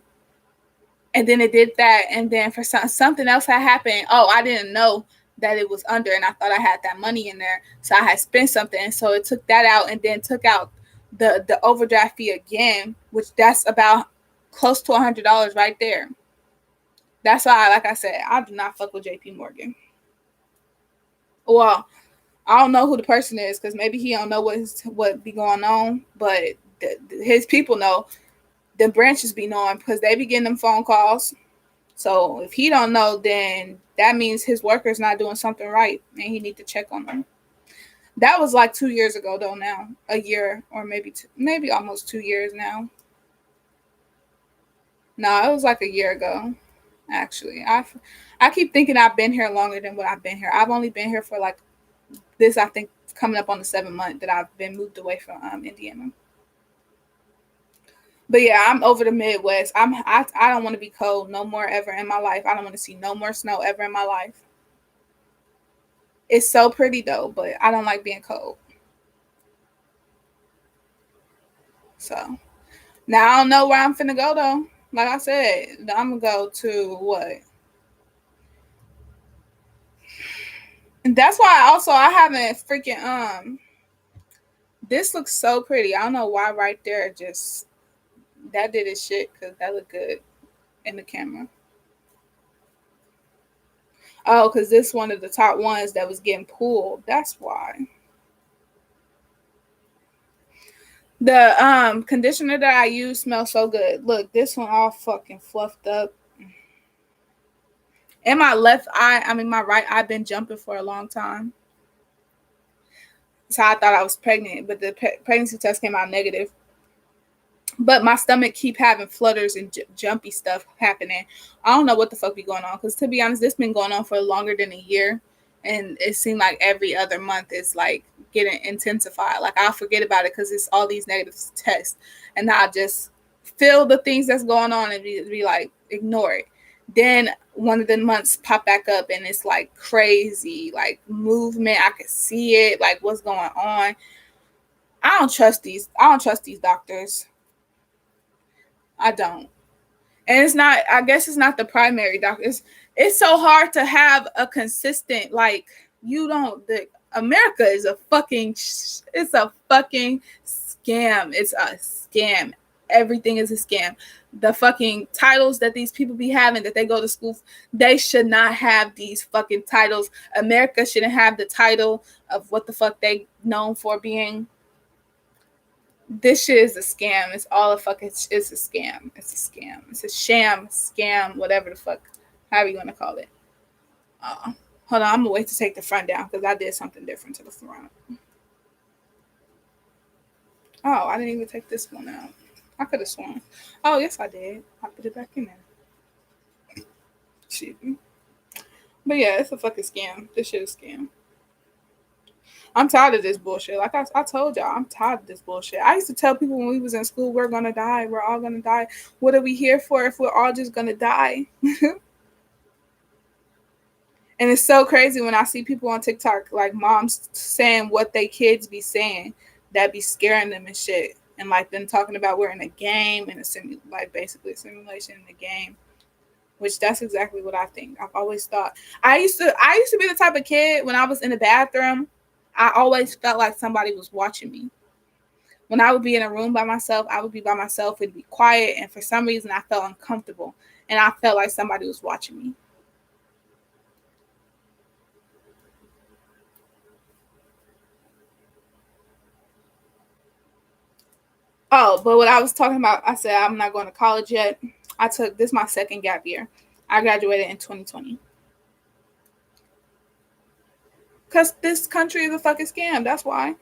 And then it did that. And then for something else had happened. Oh, I didn't know that it was under, and I thought I had that money in there. So I had spent something. So it took that out and then took out the overdraft fee again, which that's about close to $100 right there. That's why, like I said, I do not fuck with JP Morgan. Well, I don't know who the person is, because maybe he don't know what be going on, but his people know. The branches be knowing, because they be getting them phone calls. So if he don't know, then that means his worker's not doing something right, and he need to check on them. That was like 2 years ago, though. Now a year, or maybe almost 2 years now. No, it was like a year ago. Actually, I keep thinking I've been here longer than what I've been here. I've only been here for like this, I think, coming up on the 7th month that I've been moved away from Indiana. But yeah, I'm over the Midwest. I don't want to be cold no more ever in my life. I don't want to see no more snow ever in my life. It's so pretty though, but I don't like being cold. So now I don't know where I'm finna go though. Like I said, I'm gonna go to what? And that's why also I haven't freaking this looks so pretty. I don't know why right there just that did its shit, because that looked good in the camera. Oh, because this one of the top ones that was getting pulled. That's why. The conditioner that I use smells so good. Look, this one all fucking fluffed up. And my left eye, my right eye been jumping for a long time. So I thought I was pregnant, but the pregnancy test came out negative. But my stomach keep having flutters and jumpy stuff happening. I don't know what the fuck be going on, because to be honest, this been going on for longer than a year. And it seemed like every other month it's like getting intensified. Like I'll forget about it because it's all these negative tests. And I'll just feel the things that's going on and be like, ignore it. Then one of the months pop back up and it's like crazy, like movement. I can see it, like what's going on. I don't trust these doctors. I don't. And it's not, I guess it's not the primary doctor. It's so hard to have a consistent, like, America is it's a fucking scam. It's a scam. Everything is a scam. The fucking titles that these people be having, that they go to school, they should not have these fucking titles. America shouldn't have the title of what the fuck they known for being. This shit is a scam. It's all a fucking, it's a scam. It's a scam. It's a sham, scam, whatever the fuck, however you want to call it. Hold on, I'm gonna wait to take the front down because I did something different to the front. Oh, I didn't even take this one out. I could have sworn. Oh, yes, I did. I put it back in there. Shit. But yeah, it's a fucking scam. This shit is a scam. I'm tired of this bullshit. Like I told y'all, I'm tired of this bullshit. I used to tell people when we was in school, we're gonna die. We're all gonna die. What are we here for if we're all just gonna die? And it's so crazy when I see people on TikTok, like moms saying what they kids be saying that be scaring them and shit. And like them talking about we're in a game and like basically a simulation in the game. Which that's exactly what I think. I've always thought I used to be the type of kid when I was in the bathroom, I always felt like somebody was watching me. When I would be in a room by myself, I would be by myself, it'd be quiet, and for some reason I felt uncomfortable and I felt like somebody was watching me. Oh, but what I was talking about, I said I'm not going to college yet. I took this my second gap year. I graduated in 2020. Because this country is a fucking scam. That's why.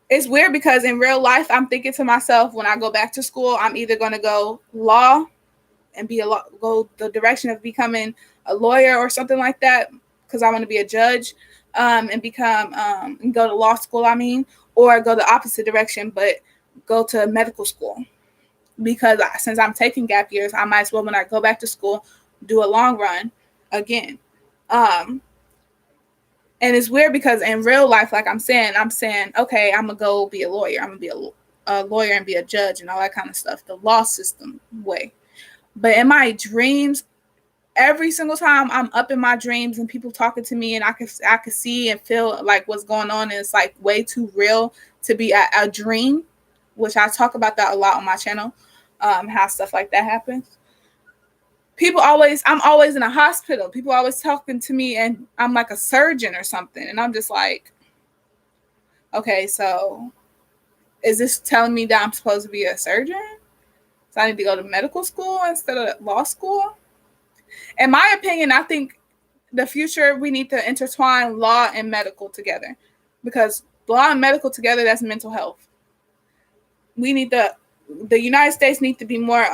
It's weird because in real life, I'm thinking to myself, when I go back to school, I'm either going to go law and go the direction of becoming a lawyer or something like that, because I want to be a judge, and become and go to law school. I mean, or go the opposite direction, but go to medical school. Because since I'm taking gap years, I might as well, when I go back to school, do a long run again. And it's weird because in real life, like I'm saying, okay, I'm gonna go be a lawyer. I'm gonna be a lawyer and be a judge and all that kind of stuff, the law system way. But in my dreams, every single time I'm up in my dreams and people talking to me and I can see and feel like what's going on, and it's like way too real to be a dream, which I talk about that a lot on my channel, how stuff like that happens. I'm always in a hospital. People always talking to me and I'm like a surgeon or something. And I'm just like, okay, so is this telling me that I'm supposed to be a surgeon? So I need to go to medical school instead of law school? In my opinion, I think the future, we need to intertwine law and medical together, because law and medical together, that's mental health. We need the United States need to be more,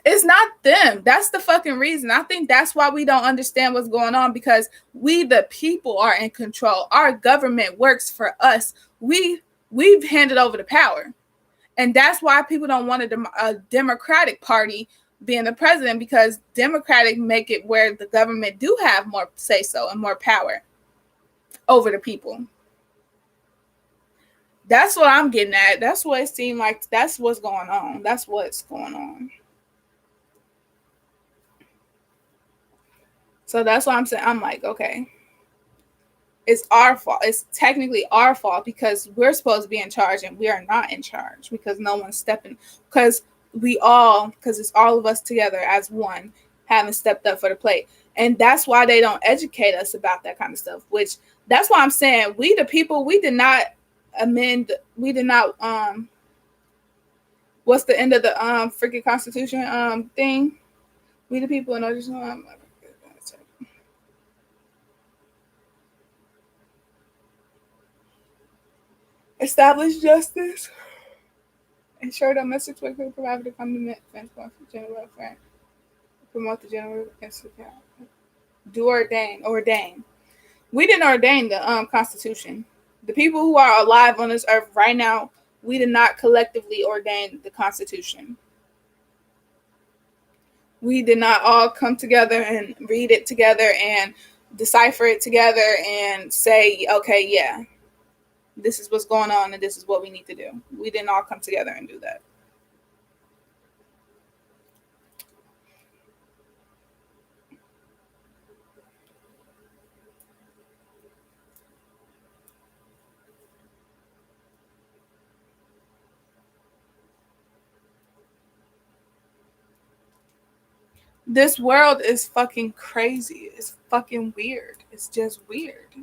it's not them. That's the fucking reason. I think that's why we don't understand what's going on, because we, the people, are in control. Our government works for us. We've handed over the power. And that's why people don't want a Democratic Party being the president, because Democratic make it where the government do have more say so and more power over the people. That's what I'm getting at. That's what it seemed like. That's what's going on. That's what's going on. So that's why I'm saying, I'm like, okay, it's our fault. It's technically our fault because we're supposed to be in charge and we are not in charge, because no one's stepping, because it's all of us together as one haven't stepped up for the plate. And that's why they don't educate us about that kind of stuff, which that's why I'm saying we, the people, we did not what's the end of the freaking constitution thing? We the people in order to establish justice, ensure domestic workers provide the common defense for general welfare, promote the general institution, do ordain. We didn't ordain the Constitution. The people who are alive on this earth right now, we did not collectively ordain the Constitution. We did not all come together and read it together and decipher it together and say, okay, yeah, this is what's going on and this is what we need to do. We didn't all come together and do that. This world is fucking crazy. It's fucking weird. It's just weird.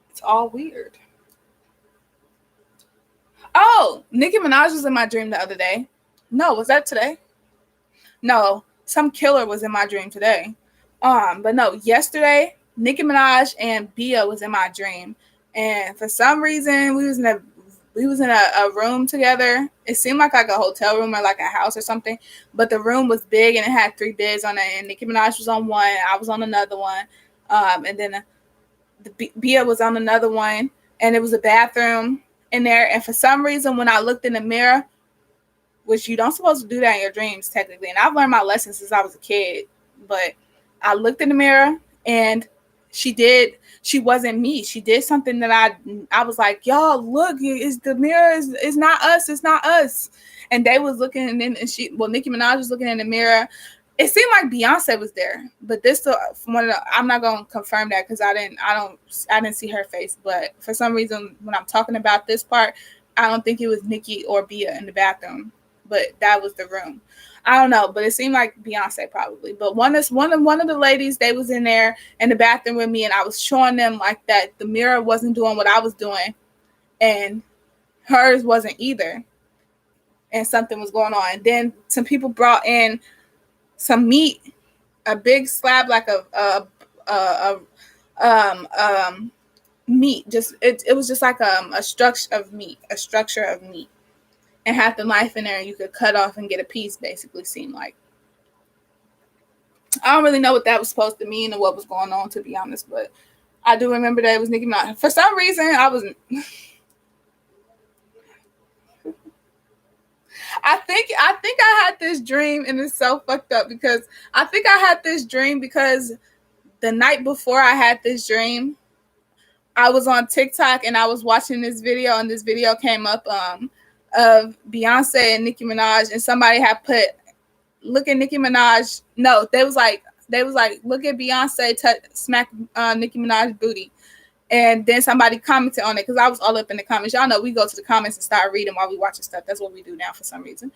It's all weird. Oh, Nicki Minaj was in my dream the other day. No, was that today? No, some killer was in my dream today. But no, yesterday Nicki Minaj and Bia was in my dream, and for some reason we was in a room together. It seemed like a hotel room or like a house or something, but the room was big and it had 3 beds on it. And Nicki Minaj was on one, I was on another one, and then Bia was on another one, and it was a bathroom in there. And for some reason, when I looked in the mirror, which you don't supposed to do that in your dreams technically, and I've learned my lesson since I was a kid, but I looked in the mirror and she wasn't me. She did something that I was like, y'all look, is the mirror is not us, it's not us. And they was looking, and then Nicki Minaj was looking in the mirror. It seemed like Beyonce was there, but this from one of the, I'm not gonna confirm that because I didn't see her face. But for some reason, when I'm talking about this part, I don't think it was Nicki or Bia in the bathroom, but that was the room. I don't know, but it seemed like Beyonce probably. But one of the ladies, they was in there in the bathroom with me, and I was showing them like that the mirror wasn't doing what I was doing, and hers wasn't either, and something was going on. And then some people brought in some meat, a big slab like meat. Just it was just like a structure of meat, and had the knife in there, and you could cut off and get a piece. Basically, seemed like. I don't really know what that was supposed to mean or what was going on, to be honest, but I do remember that it was Nicki Minaj. For some reason, I think I had this dream, and it's so fucked up because I think I had this dream because the night before I had this dream, I was on TikTok and I was watching this video, and this video came up of Beyonce and Nicki Minaj, and somebody had put, look at Nicki Minaj. No, they was like, look at Beyonce smack Nicki Minaj booty. And then somebody commented on it because I was all up in the comments. Y'all know we go to the comments and start reading while we watching stuff. That's what we do now for some reason.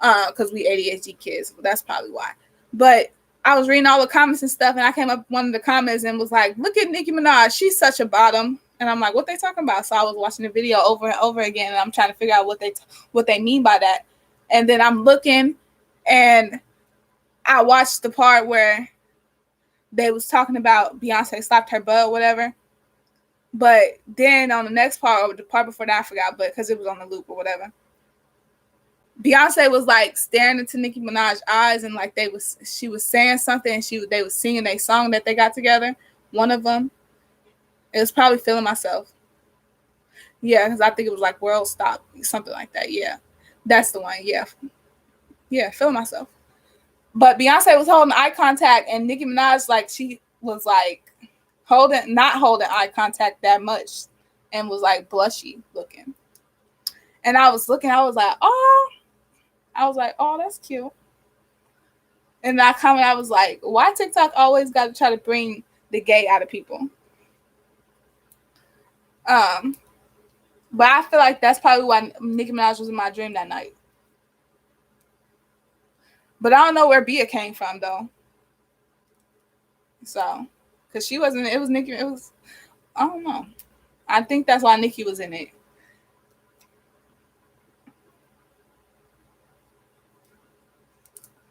Because we ADHD kids. That's probably why. But I was reading all the comments and stuff, and I came up with one of the comments and was like, look at Nicki Minaj. She's such a bottom. And I'm like, what they talking about? So I was watching the video over and over again, and I'm trying to figure out what they mean by that. And then I'm looking, and I watched the part where they was talking about Beyonce slapped her butt or whatever. But then on the next part, or the part before that, I forgot, but because it was on the loop or whatever, Beyonce was like staring into Nicki Minaj's eyes, and like she was saying something, and they was singing a song that they got together. One of them, it was probably Feeling Myself. Yeah, because I think it was like World Stop, something like that. Yeah, that's the one. Yeah, Feeling Myself. But Beyonce was holding eye contact, and Nicki Minaj, like, she was like not holding eye contact that much, and was like blushy looking. And I was looking, I was like, oh, that's cute. And I commented, I was like, why TikTok always got to try to bring the gay out of people? But I feel like that's probably why Nicki Minaj was in my dream that night. But I don't know where Bia came from though. So, because she wasn't, it was Nicki, I don't know. I think that's why Nicki was in it.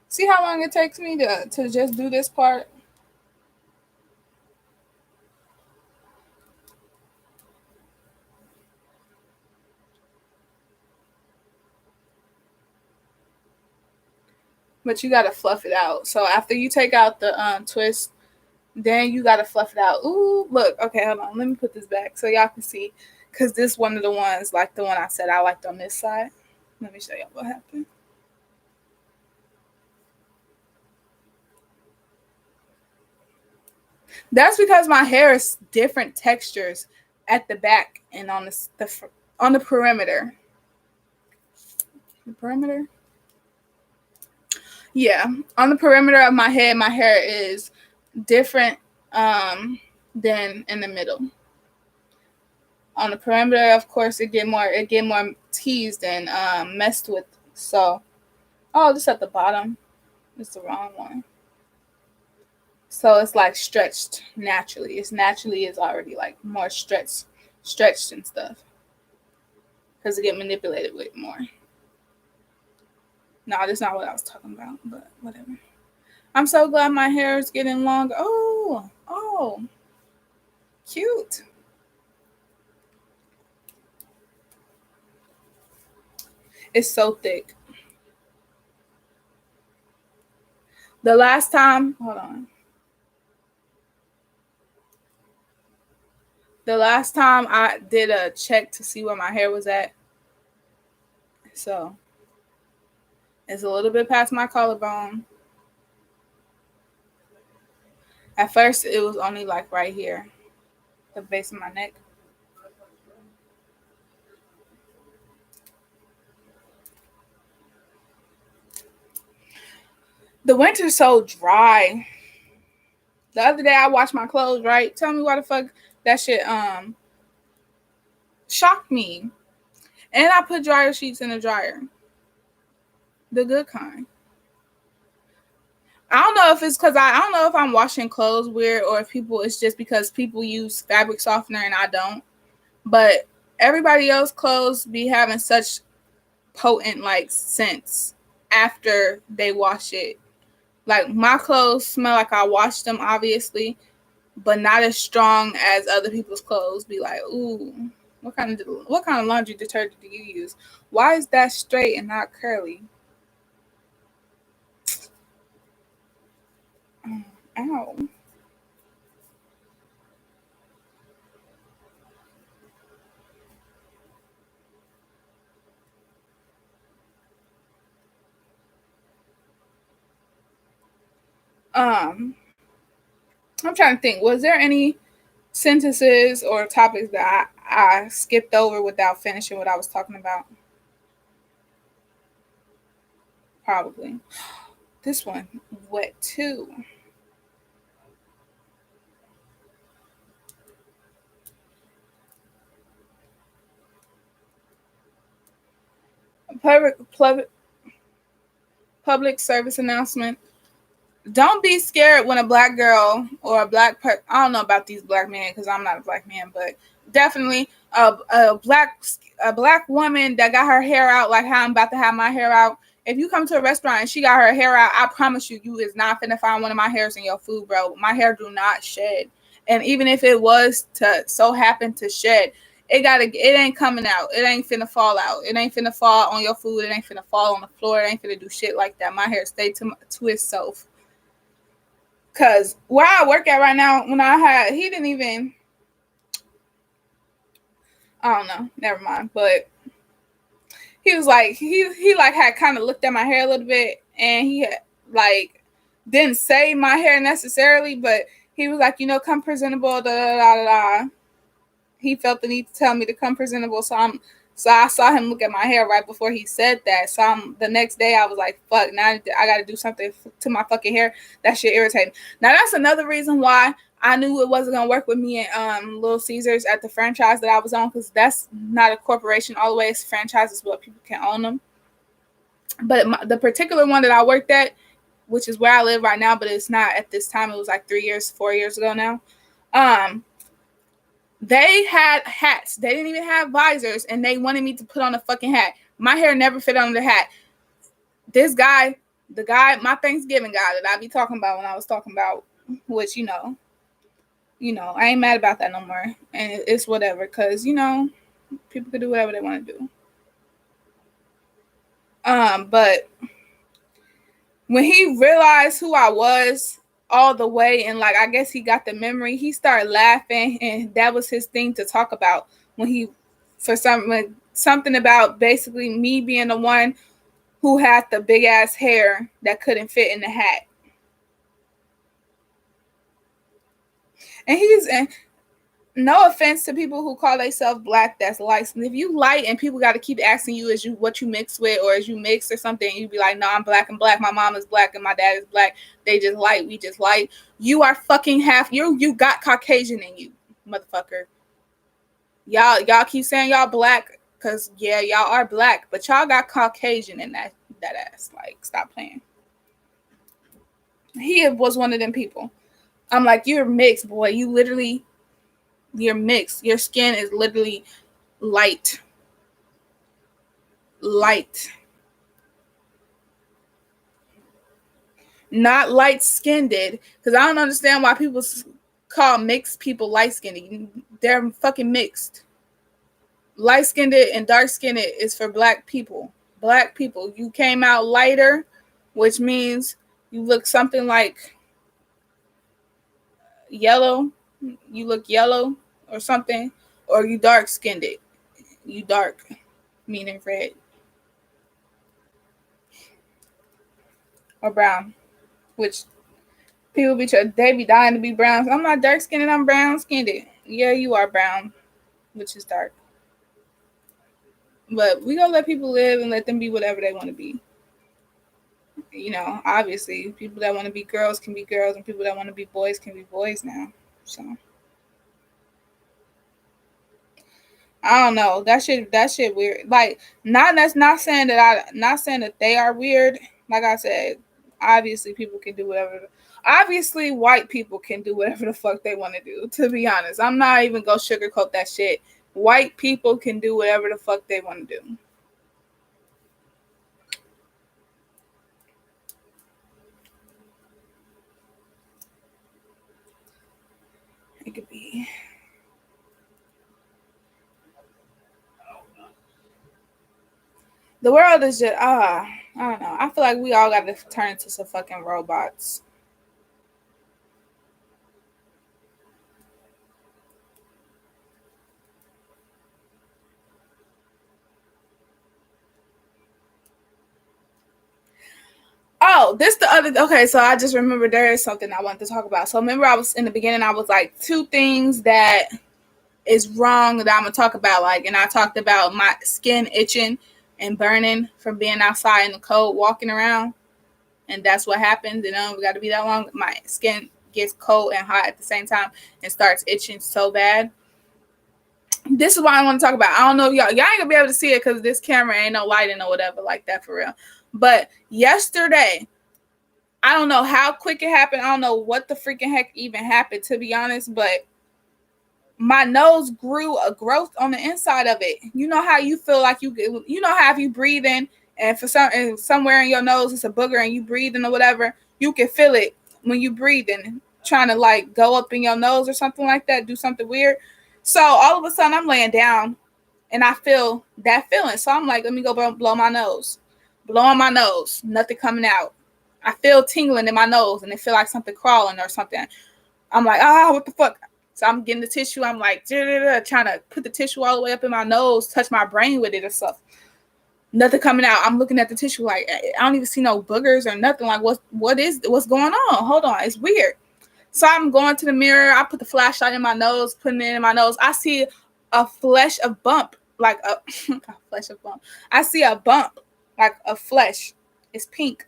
See how long it takes me to just do this part? But you gotta fluff it out. So after you take out the twist, then you gotta fluff it out. Ooh, look. Okay, hold on. Let me put this back so y'all can see. Because this one of the ones, like the one I said I liked on this side. Let me show y'all what happened. That's because my hair is different textures at the back and on on the perimeter. The perimeter? Yeah, on the perimeter of my head, my hair is different than in the middle. On the perimeter, of course, it get more teased and messed with. So, oh, this at the bottom. It's the wrong one. So it's like stretched naturally. It's already like more stretched and stuff because it get manipulated with more. No, that's not what I was talking about, but whatever. I'm so glad my hair is getting longer. Oh, cute. It's so thick. The last time, hold on. The last time I did a check to see where my hair was at, so it's a little bit past my collarbone. At first, it was only like right here, the base of my neck. The winter's so dry. The other day I washed my clothes, right? Tell me why the fuck that shit shocked me. And I put dryer sheets in the dryer. The good kind. I don't know if it's because I don't know if I'm washing clothes weird or if it's just because people use fabric softener and I don't. But everybody else clothes be having such potent like scents after they wash it. Like my clothes smell like I washed them, obviously, but not as strong as other people's clothes. Be like, ooh, what kind of laundry detergent do you use? Why is that straight and not curly? Ow. Um, I'm trying to think. Was there any sentences or topics that I skipped over without finishing what I was talking about? Probably. This one wet too. Public, public service announcement. Don't be scared when a black girl or a I don't know about these black men because I'm not a black man, but definitely a black woman that got her hair out like how I'm about to have my hair out. If you come to a restaurant and she got her hair out, I promise you, you is not finna find one of my hairs in your food, bro. My hair do not shed, and even if it was to so happen to shed, it ain't coming out. It ain't finna fall out. It ain't finna fall on your food. It ain't finna fall on the floor. It ain't finna do shit like that. My hair stay to itself. Cause where I work at right now, he didn't even, I don't know, never mind. But he was like, he like had kind of looked at my hair a little bit, and he had, like didn't say my hair necessarily, but he was like, come presentable, da da da da. He felt the need to tell me to come presentable, so I saw him look at my hair right before he said that. So the next day I was like, fuck, now I got to do something to my fucking hair. That shit irritating. Now that's another reason why I knew it wasn't gonna work with me and Little Caesars at the franchise that I was on, because that's not a corporation all the way. It's franchises where people can own them. But the particular one that I worked at, which is where I live right now, but it's not at this time. It was like 4 years ago now. They had hats. They didn't even have visors, and they wanted me to put on a fucking hat. My hair never fit on the hat. This guy, my Thanksgiving guy that I be talking about when I was talking about, which I ain't mad about that no more, and it's whatever, cause people could do whatever they want to do. But when he realized who I was all the way, and like I guess he got the memory, he started laughing, and that was his thing to talk about when something about basically me being the one who had the big ass hair that couldn't fit in the hat. And no offense to people who call themselves black that's light. If you light and people got to keep asking you what you mix with, or as you mix or something, you be like, no, I'm black and black. My mom is black and my dad is black. They just light. We just light. You are fucking half. You got Caucasian in you, motherfucker. Y'all keep saying y'all black because yeah, y'all are black, but y'all got Caucasian in that ass. Like, stop playing. He was one of them people. I'm like, you're mixed, boy. You're mixed. Your skin is literally light. Light. not light-skinned, because I don't understand why people call mixed people light-skinned. They're fucking mixed. Light-skinned and dark-skinned is for black people. Black people, you came out lighter, which means you look something like yellow. You look yellow or something, or you dark-skinned. You dark, meaning red. Or brown, which people they be dying to be brown. So I'm not dark skinned, I'm brown skinned. Yeah, you are brown, which is dark. But we gonna let people live and let them be whatever they want to be. You know, obviously, people that want to be girls can be girls, and people that want to be boys can be boys now. So I don't know. That shit weird. Like, not saying that they are weird. Like I said, obviously people can do whatever. Obviously, white people can do whatever the fuck they want to do. To be honest, I'm not even gonna sugarcoat that shit. White people can do whatever the fuck they want to do. It could be. The world is just I don't know. I feel like we all got to turn into some fucking robots. Oh, this the other. Okay, so I just remember there is something I wanted to talk about. So remember, I was in the beginning. I was like 2 things that is wrong that I'm gonna talk about. Like, and I talked about my skin itching and burning from being outside in the cold, walking around, and that's what happens. You know, we got to be that long. My skin gets cold and hot at the same time and starts itching so bad. This is what I want to talk about. I don't know if y'all ain't gonna be able to see it because this camera ain't no lighting or whatever like that for real. But yesterday, I don't know how quick it happened. I don't know what the freaking heck even happened, to be honest, but my nose grew a growth on the inside of it. You know how you feel like you know how if you breathe in and somewhere in your nose it's a booger and you breathing or whatever, you can feel it when you breathing, trying to like go up in your nose or something like that, do something weird. So all of a sudden I'm laying down and I feel that feeling. So I'm like, let me go blow my nose. Blowing my nose, nothing coming out. I feel tingling in my nose and it feel like something crawling or something. I'm like, what the fuck? So I'm getting the tissue. I'm like, trying to put the tissue all the way up in my nose, touch my brain with it and stuff. Nothing coming out. I'm looking at the tissue like, I don't even see no boogers or nothing. Like, what's going on? Hold on. It's weird. So I'm going to the mirror. I put the flashlight in my nose, putting it in my nose. I see a flesh of bump, like a flesh of bump. I see a bump, like a flesh. It's pink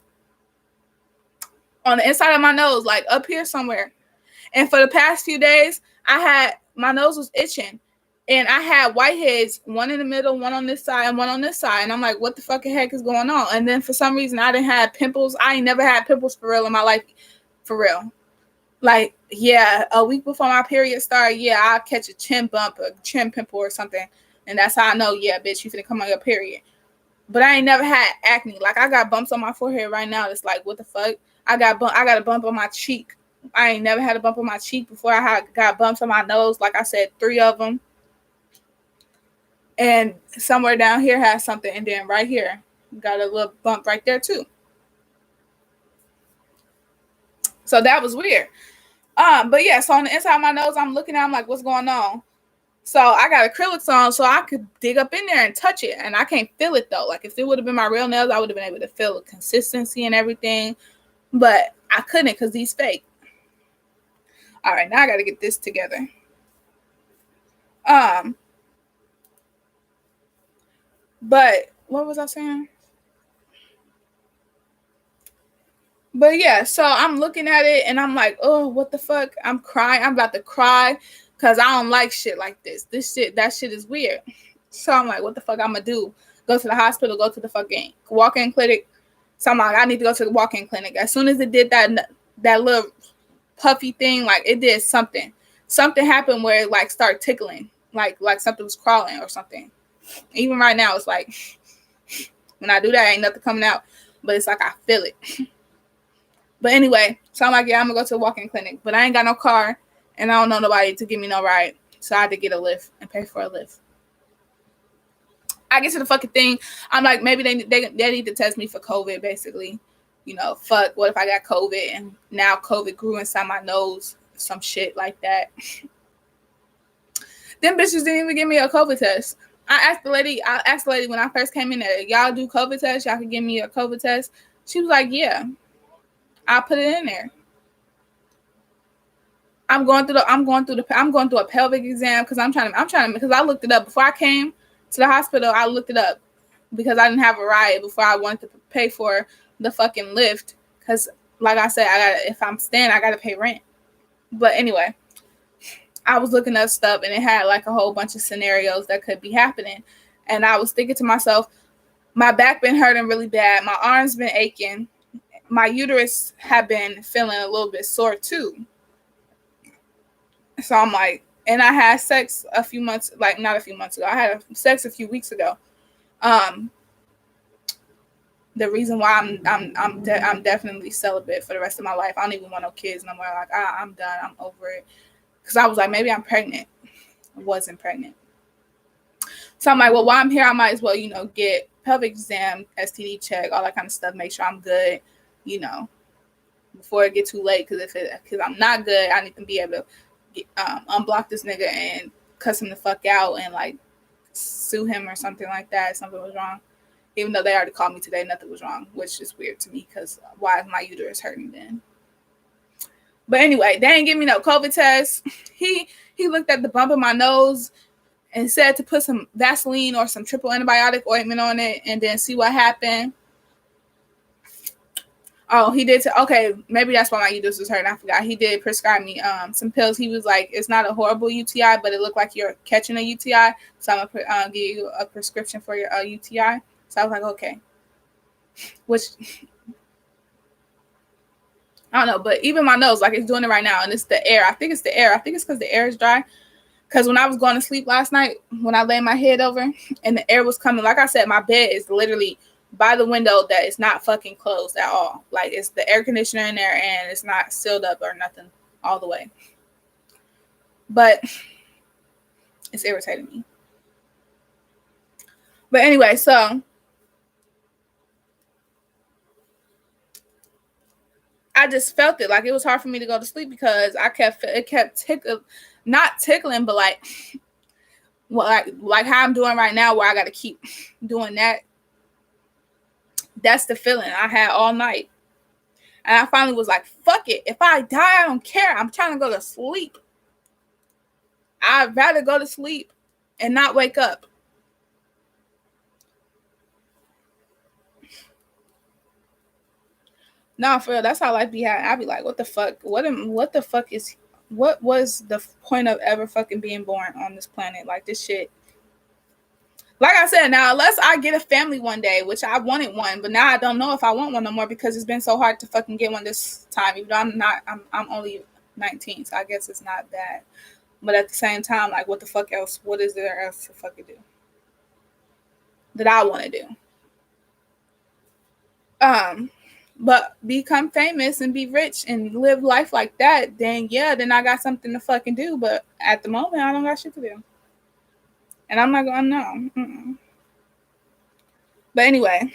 on the inside of my nose, like up here somewhere. And for the past few days, my nose was itching. And I had whiteheads, one in the middle, one on this side, and one on this side. And I'm like, what the fucking heck is going on? And then for some reason, I didn't have pimples. I ain't never had pimples for real in my life. For real. Like, yeah, a week before my period started, yeah, I'll catch a chin bump, a chin pimple or something. And that's how I know, yeah, bitch, you finna come on your period. But I ain't never had acne. Like, I got bumps on my forehead right now. It's like, what the fuck? I got a bump on my cheek. I ain't never had a bump on my cheek before. I got bumps on my nose. Like I said, 3 of them. And somewhere down here has something. And then right here, got a little bump right there too. So that was weird. But yeah, so on the inside of my nose, I'm looking at, I'm like, what's going on? So I got acrylics on so I could dig up in there and touch it. And I can't feel it though. Like if it would have been my real nails, I would have been able to feel the consistency and everything. But I couldn't because these fake. All right, now I got to get this together. But what was I saying? But yeah, so I'm looking at it and I'm like, oh, what the fuck? I'm crying. I'm about to cry because I don't like shit like this. That shit is weird. So I'm like, what the fuck I'm gonna do? Go to the hospital, go to the fucking walk-in clinic. So I'm like, I need to go to the walk-in clinic. As soon as it did that little puffy thing, like it did something. Something happened where it like started tickling. Like something was crawling or something. Even right now, it's like when I do that, ain't nothing coming out. But it's like I feel it. But anyway, so I'm like, yeah, I'm gonna go to a walk-in clinic, but I ain't got no car, and I don't know nobody to give me no ride, so I had to get a Lyft and pay for a Lyft. I get to the fucking thing. I'm like, maybe they need to test me for COVID, basically. You know, fuck, what if I got COVID and now COVID grew inside my nose? Some shit like that. Them bitches didn't even give me a COVID test. I asked the lady when I first came in there, y'all do COVID tests? Y'all can give me a COVID test? She was like, yeah, I'll put it in there. I'm going through a pelvic exam because I'm trying to, because I looked it up before I came to the hospital. I looked it up because I didn't have a ride before I wanted to pay for the fucking Lyft. Because, like I said, if I'm staying, I gotta pay rent. But anyway, I was looking up stuff and it had like a whole bunch of scenarios that could be happening, and I was thinking to myself, my back been hurting really bad, my arms been aching, my uterus have been feeling a little bit sore too. So I'm like, and I had sex not a few months ago. I had sex a few weeks ago. The reason why I'm definitely celibate for the rest of my life. I don't even want no kids no more. Like I'm done. I'm over it. Because I was like, maybe I'm pregnant. I wasn't pregnant. So I'm like, well, while I'm here, I might as well, get pelvic exam, STD check, all that kind of stuff. Make sure I'm good, before it get too late. Because I'm not good, I need to be able to unblock this nigga and cuss him the fuck out and like sue him or something like that if something was wrong, even though they already called me today, nothing was wrong, which is weird to me because why is my uterus hurting then? But anyway, they didn't give me no COVID test. He looked at the bump in my nose and said to put some Vaseline or some triple antibiotic ointment on it and then see what happened. Oh, he did. Okay, maybe that's why my uterus was hurting. I forgot. He did prescribe me some pills. He was like, it's not a horrible UTI, but it looked like you're catching a UTI. So I'm going to give you a prescription for your UTI. So I was like, okay. Which, I don't know, but even my nose, like it's doing it right now. And it's the air. I think it's the air. I think it's because the air is dry. Because when I was going to sleep last night, when I laid my head over and the air was coming, like I said, my bed is literally by the window that is not fucking closed at all. Like it's the air conditioner in there and it's not sealed up or nothing all the way. But it's irritating me. But anyway, so I just felt it. Like it was hard for me to go to sleep because it kept tickling, not tickling, but like how I'm doing right now where I got to keep doing that. That's the feeling I had all night. And I finally was like, fuck it. If I die, I don't care. I'm trying to go to sleep. I'd rather go to sleep and not wake up. No, for real, that's how life be having. I'd be like, what the fuck? What was the point of ever fucking being born on this planet? Like this shit. Like I said, now, unless I get a family one day, which I wanted one, but now I don't know if I want one no more because it's been so hard to fucking get one this time. Even though I'm only 19, so I guess it's not bad. But at the same time, like, what the fuck else? What is there else to fucking do that I want to do? But become famous and be rich and live life like that, then I got something to fucking do. But at the moment, I don't got shit to do. And I'm not going, no. Mm-mm. But anyway,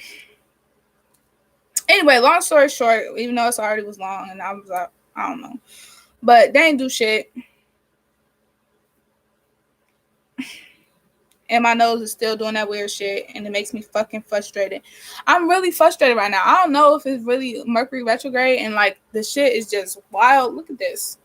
long story short, even though it already was long and I was like, I don't know. But they ain't do shit. And my nose is still doing that weird shit. And it makes me fucking frustrated. I'm really frustrated right now. I don't know if it's really Mercury retrograde. And like the shit is just wild. Look at this.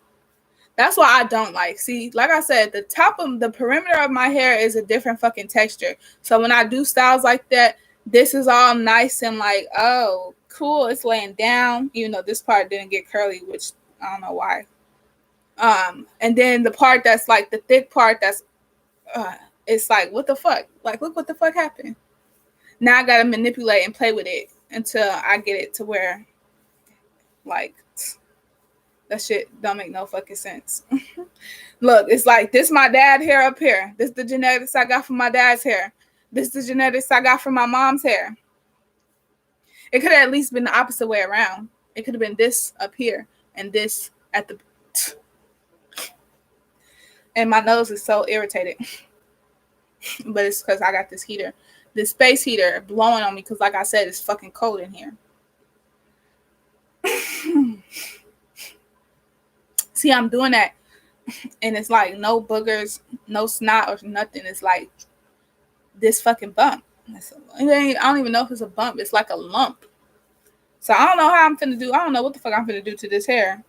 That's why I don't like. See, like I said, the top of the perimeter of my hair is a different fucking texture. So when I do styles like that, this is all nice and like, oh, cool. It's laying down. Even though this part didn't get curly, which I don't know why. And then the part that's like the thick part that's, it's like, what the fuck? Like, look what the fuck happened. Now I got to manipulate and play with it until I get it to where, like, that shit don't make no fucking sense. Look, it's like, this my dad hair up here. This the genetics I got from my dad's hair. This the genetics I got from my mom's hair. It could have at least been the opposite way around. It could have been this up here and this at the. And my nose is so irritated. But it's because I got this heater, this space heater blowing on me because, like I said, it's fucking cold in here. See, I'm doing that. And it's like no boogers, no snot or nothing. It's like this fucking bump. I don't even know if it's a bump. It's like a lump. So I don't know how I'm finna do. I don't know what the fuck I'm finna do to this hair.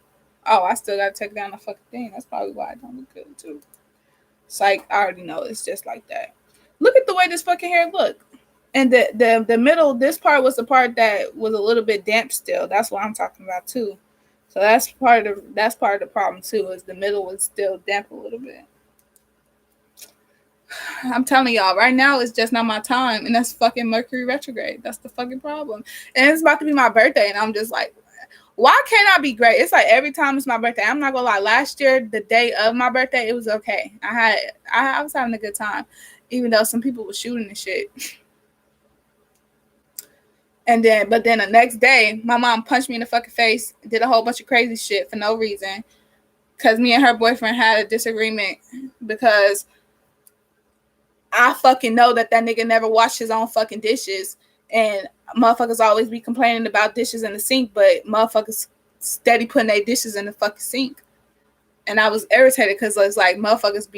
Oh, I still gotta take down the fucking thing. That's probably why I don't look good too. It's like I already know it's just like that. Look at the way this fucking hair look. And the middle, this part was the part that was a little bit damp still. That's what I'm talking about too. So that's part of the problem too, is the middle was still damp a little bit. I'm telling y'all, right now it's just not my time, and that's fucking Mercury retrograde. That's the fucking problem. And it's about to be my birthday, and I'm just like, why can't I be great? It's like every time it's my birthday. I'm not gonna lie. Last year, the day of my birthday, it was okay. I was having a good time, even though some people were shooting and shit. But then the next day, my mom punched me in the fucking face, did a whole bunch of crazy shit for no reason, because me and her boyfriend had a disagreement because I fucking know that nigga never washed his own fucking dishes, and motherfuckers always be complaining about dishes in the sink, but motherfuckers steady putting their dishes in the fucking sink. And I was irritated because it's like motherfuckers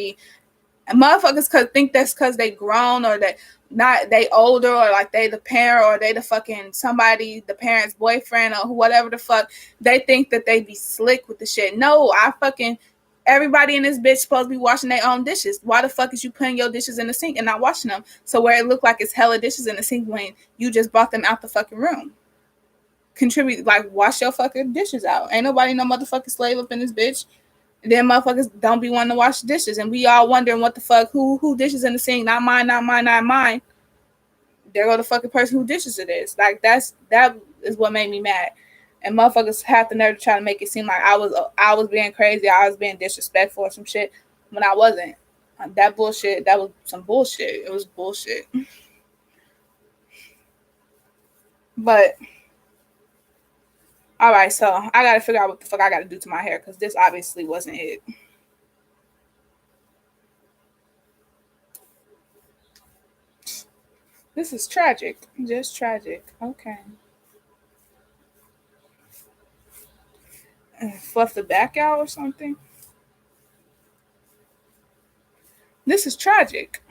could think that's because they grown, or that not they older, or like they the parent, or they the fucking somebody, the parent's boyfriend, or whatever the fuck. They think that they be slick with the shit. No, everybody in this bitch supposed to be washing their own dishes. Why the fuck is you putting your dishes in the sink and not washing them? So where it look like it's hella dishes in the sink when you just brought them out the fucking room. Contribute, like, wash your fucking dishes out. Ain't nobody no motherfucking slave up in this bitch. And then motherfuckers don't be wanting to wash dishes, and we all wondering what the fuck, who dishes in the sink? Not mine, not mine, not mine. There go the fucking person who dishes it is. Like, that is what made me mad. And motherfuckers have the nerve to try to make it seem like I was being crazy, I was being disrespectful or some shit, when I wasn't. That bullshit, that was some bullshit. It was bullshit. But all right, so I gotta figure out what the fuck I gotta do to my hair, because this obviously wasn't it. This is tragic. Just tragic. Okay. Fluff the back out or something. This is tragic.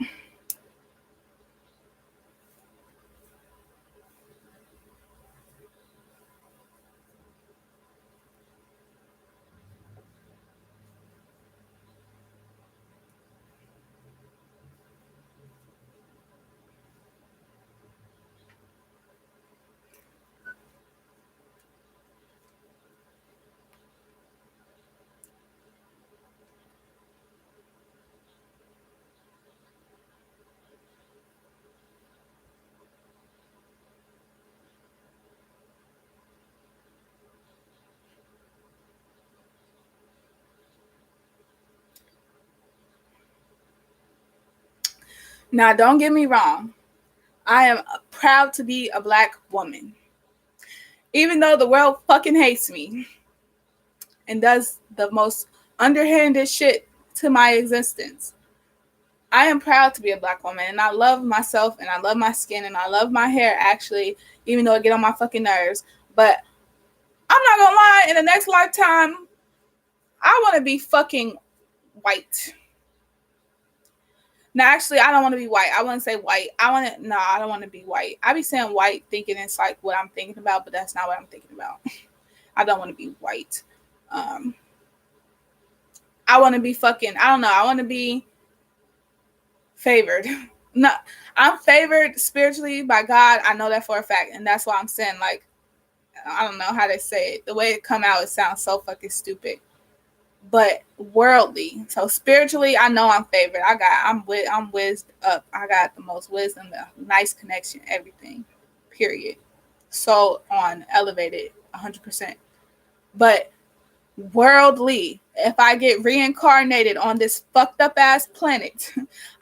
Now, don't get me wrong. I am proud to be a Black woman. Even though the world fucking hates me and does the most underhanded shit to my existence, I am proud to be a Black woman, and I love myself, and I love my skin, and I love my hair, actually, even though it get on my fucking nerves. But I'm not gonna lie, in the next lifetime, I want to be fucking white. No, actually, I don't want to be white. I wouldn't say white. I don't want to be white. I be saying white thinking it's like what I'm thinking about, but that's not what I'm thinking about. I don't want to be white. I want to be fucking, I don't know. I want to be favored. No, I'm favored spiritually by God. I know that for a fact. And that's why I'm saying, like, I don't know how they say it. The way it come out, it sounds so fucking stupid. But worldly, so spiritually, I know I'm favored. I'm whizzed up. I got the most wisdom, the nice connection, everything. Period. So on elevated, 100%. But worldly, if I get reincarnated on this fucked up ass planet,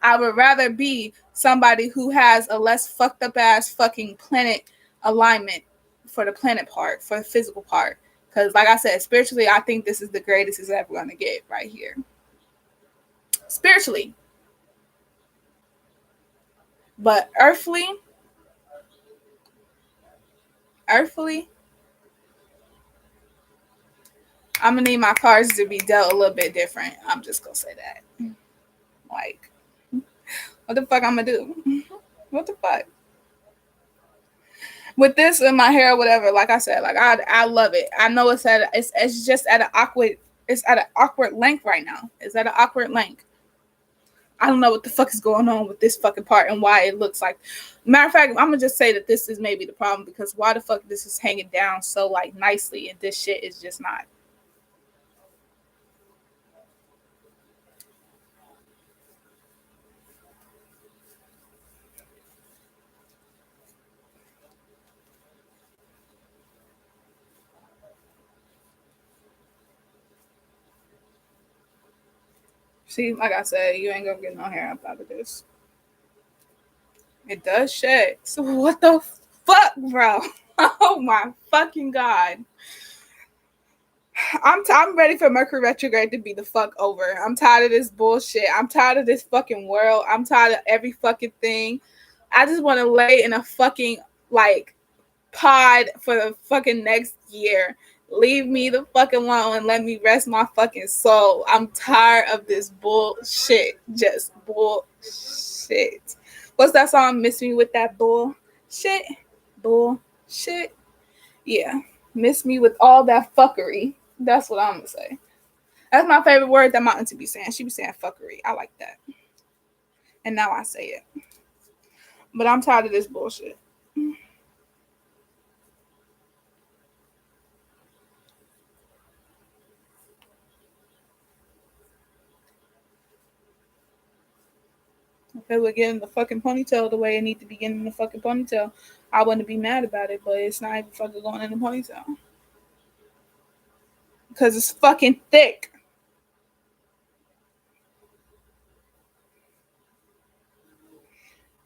I would rather be somebody who has a less fucked up ass fucking planet alignment for the planet part, for the physical part. Because like I said, spiritually, I think this is the greatest it's ever going to get right here. Spiritually. But earthly, I'm going to need my cards to be dealt a little bit different. I'm just going to say that. Like, what the fuck I'm going to do? What the fuck? With this in my hair or whatever, like I said, like I love it. I know it's just at an awkward length right now. It's at an awkward length. I don't know what the fuck is going on with this fucking part and why it looks like. Matter of fact, I'm gonna just say that this is maybe the problem, because why the fuck this is hanging down so like nicely and this shit is just not. See, like I said, you ain't gonna get no hair up out of this. It does shed. So what the fuck, bro? Oh my fucking god. I'm ready for Mercury retrograde to be the fuck over. I'm tired of this bullshit. I'm tired of this fucking world. I'm tired of every fucking thing. I just want to lay in a fucking like pod for the fucking next year. Leave me the fuck alone and let me rest my fucking soul. I'm tired of this bullshit. Just bullshit. What's that song? Miss me with that bullshit. Bullshit. Yeah. Miss me with all that fuckery. That's what I'm gonna say. That's my favorite word that my auntie be saying. She be saying fuckery. I like that. And now I say it. But I'm tired of this bullshit. If it would get in the fucking ponytail the way it need to be getting in the fucking ponytail, I wouldn't be mad about it, but it's not even fucking going in the ponytail. Because it's fucking thick.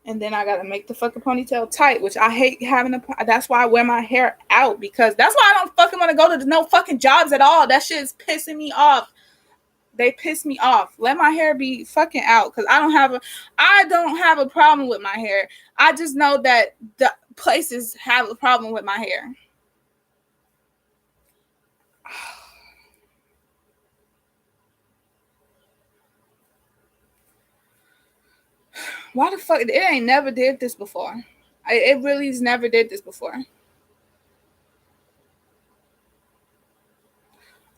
And then I gotta make the fucking ponytail tight, which I hate having that's why I wear my hair out, because that's why I don't fucking want to go to no fucking jobs at all. That shit is pissing me off. They piss me off. Let my hair be fucking out, because I don't have a problem with my hair. I just know that the places have a problem with my hair. Why the fuck? It ain't never did this before. It really's never did this before.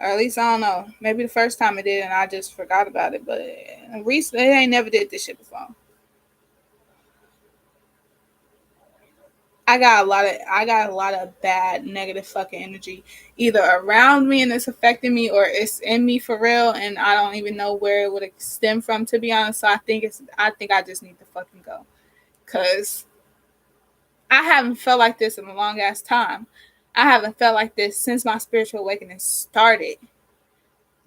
Or at least I don't know. Maybe the first time it did and I just forgot about it. But recently, it ain't never did this shit before. I got a lot of bad negative fucking energy either around me and it's affecting me, or it's in me for real and I don't even know where it would stem from, to be honest. So I think I just need to fucking go, cuz I haven't felt like this in a long ass time. I haven't felt like this since my spiritual awakening started.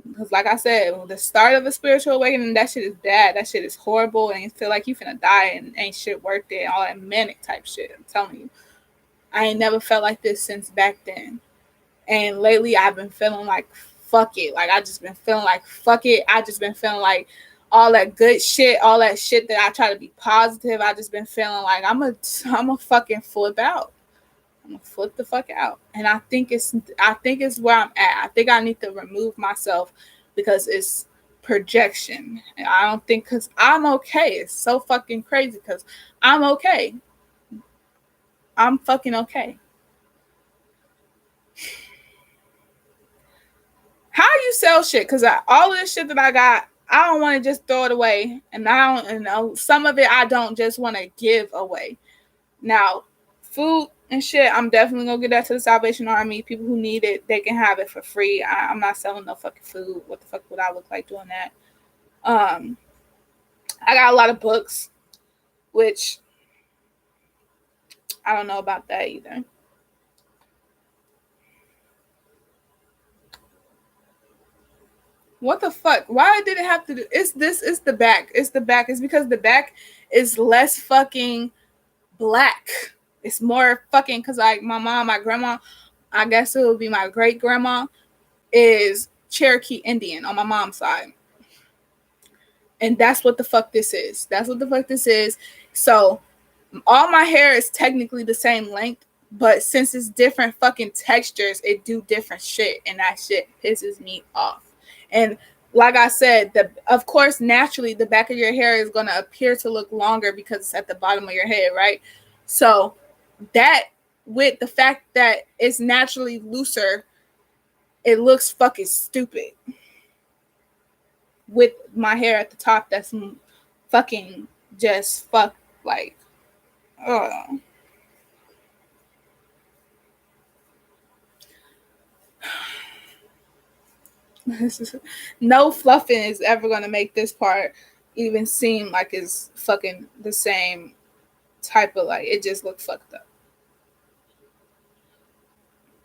Because like I said, the start of a spiritual awakening, that shit is bad. That shit is horrible. And you feel like you finna die and ain't shit worth it. All that manic type shit. I'm telling you. I ain't never felt like this since back then. And lately I've been feeling like fuck it. Like I just been feeling like fuck it. I just been feeling like all that good shit, all that shit that I try to be positive. I just been feeling like I'm a fucking flip out. I'm gonna flip the fuck out. And I think it's where I'm at. I think I need to remove myself because it's projection. And I don't think, because I'm okay. It's so fucking crazy because I'm okay. I'm fucking okay. How you sell shit? Because all of this shit that I got, I don't want to just throw it away. And some of it I don't just want to give away. Now, food and shit, I'm definitely gonna get that to the Salvation Army. People who need it, they can have it for free. I'm not selling no fucking food. What the fuck would I look like doing that? I got a lot of books, which I don't know about that either. What the fuck? Why did it have to do? It's the back. It's the back. It's because the back is less fucking black. It's more fucking because like my mom, my grandma, I guess it would be my great grandma, is Cherokee Indian on my mom's side. And that's what the fuck this is. That's what the fuck this is. So all my hair is technically the same length, but since it's different fucking textures, it do different shit, and that shit pisses me off. And like I said, of course, naturally, the back of your hair is gonna appear to look longer because it's at the bottom of your head, right? So that, with the fact that it's naturally looser, it looks fucking stupid with my hair at the top. That's fucking just fuck like, oh. No fluffing is ever gonna make this part even seem like it's fucking the same type of, like, it just looks fucked up.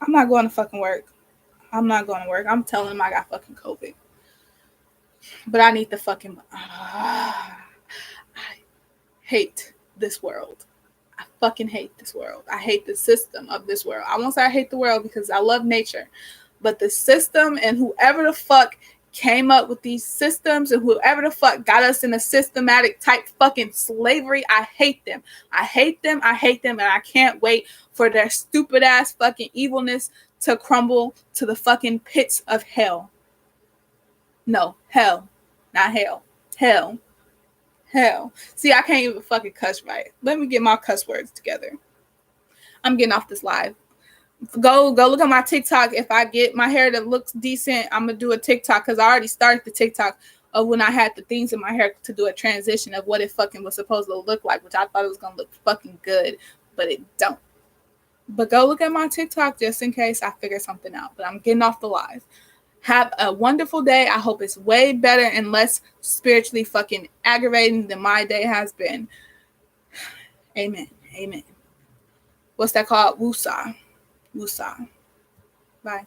I'm not going to fucking work. I'm not going to work. I'm telling them I got fucking COVID. But I need the fucking. I hate this world. I fucking hate this world. I hate the system of this world. I won't say I hate the world because I love nature. But the system and whoever the fuck came up with these systems and whoever the fuck got us in a systematic type fucking slavery, I hate them. I hate them. I hate them. And I can't wait for their stupid ass fucking evilness to crumble to the fucking pits of hell. No, hell. Not hell. Hell. Hell. See, I can't even fucking cuss right. Let me get my cuss words together. I'm getting off this live. Go look at my TikTok. If I get my hair that looks decent, I'm gonna do a TikTok because I already started the TikTok of when I had the things in my hair to do a transition of what it fucking was supposed to look like, which I thought it was gonna look fucking good, but it don't. But go look at my TikTok just in case I figure something out. But I'm getting off the live. Have a wonderful day. I hope it's way better and less spiritually fucking aggravating than my day has been. Amen. Amen. What's that called? Woosah. Woosah. Bye.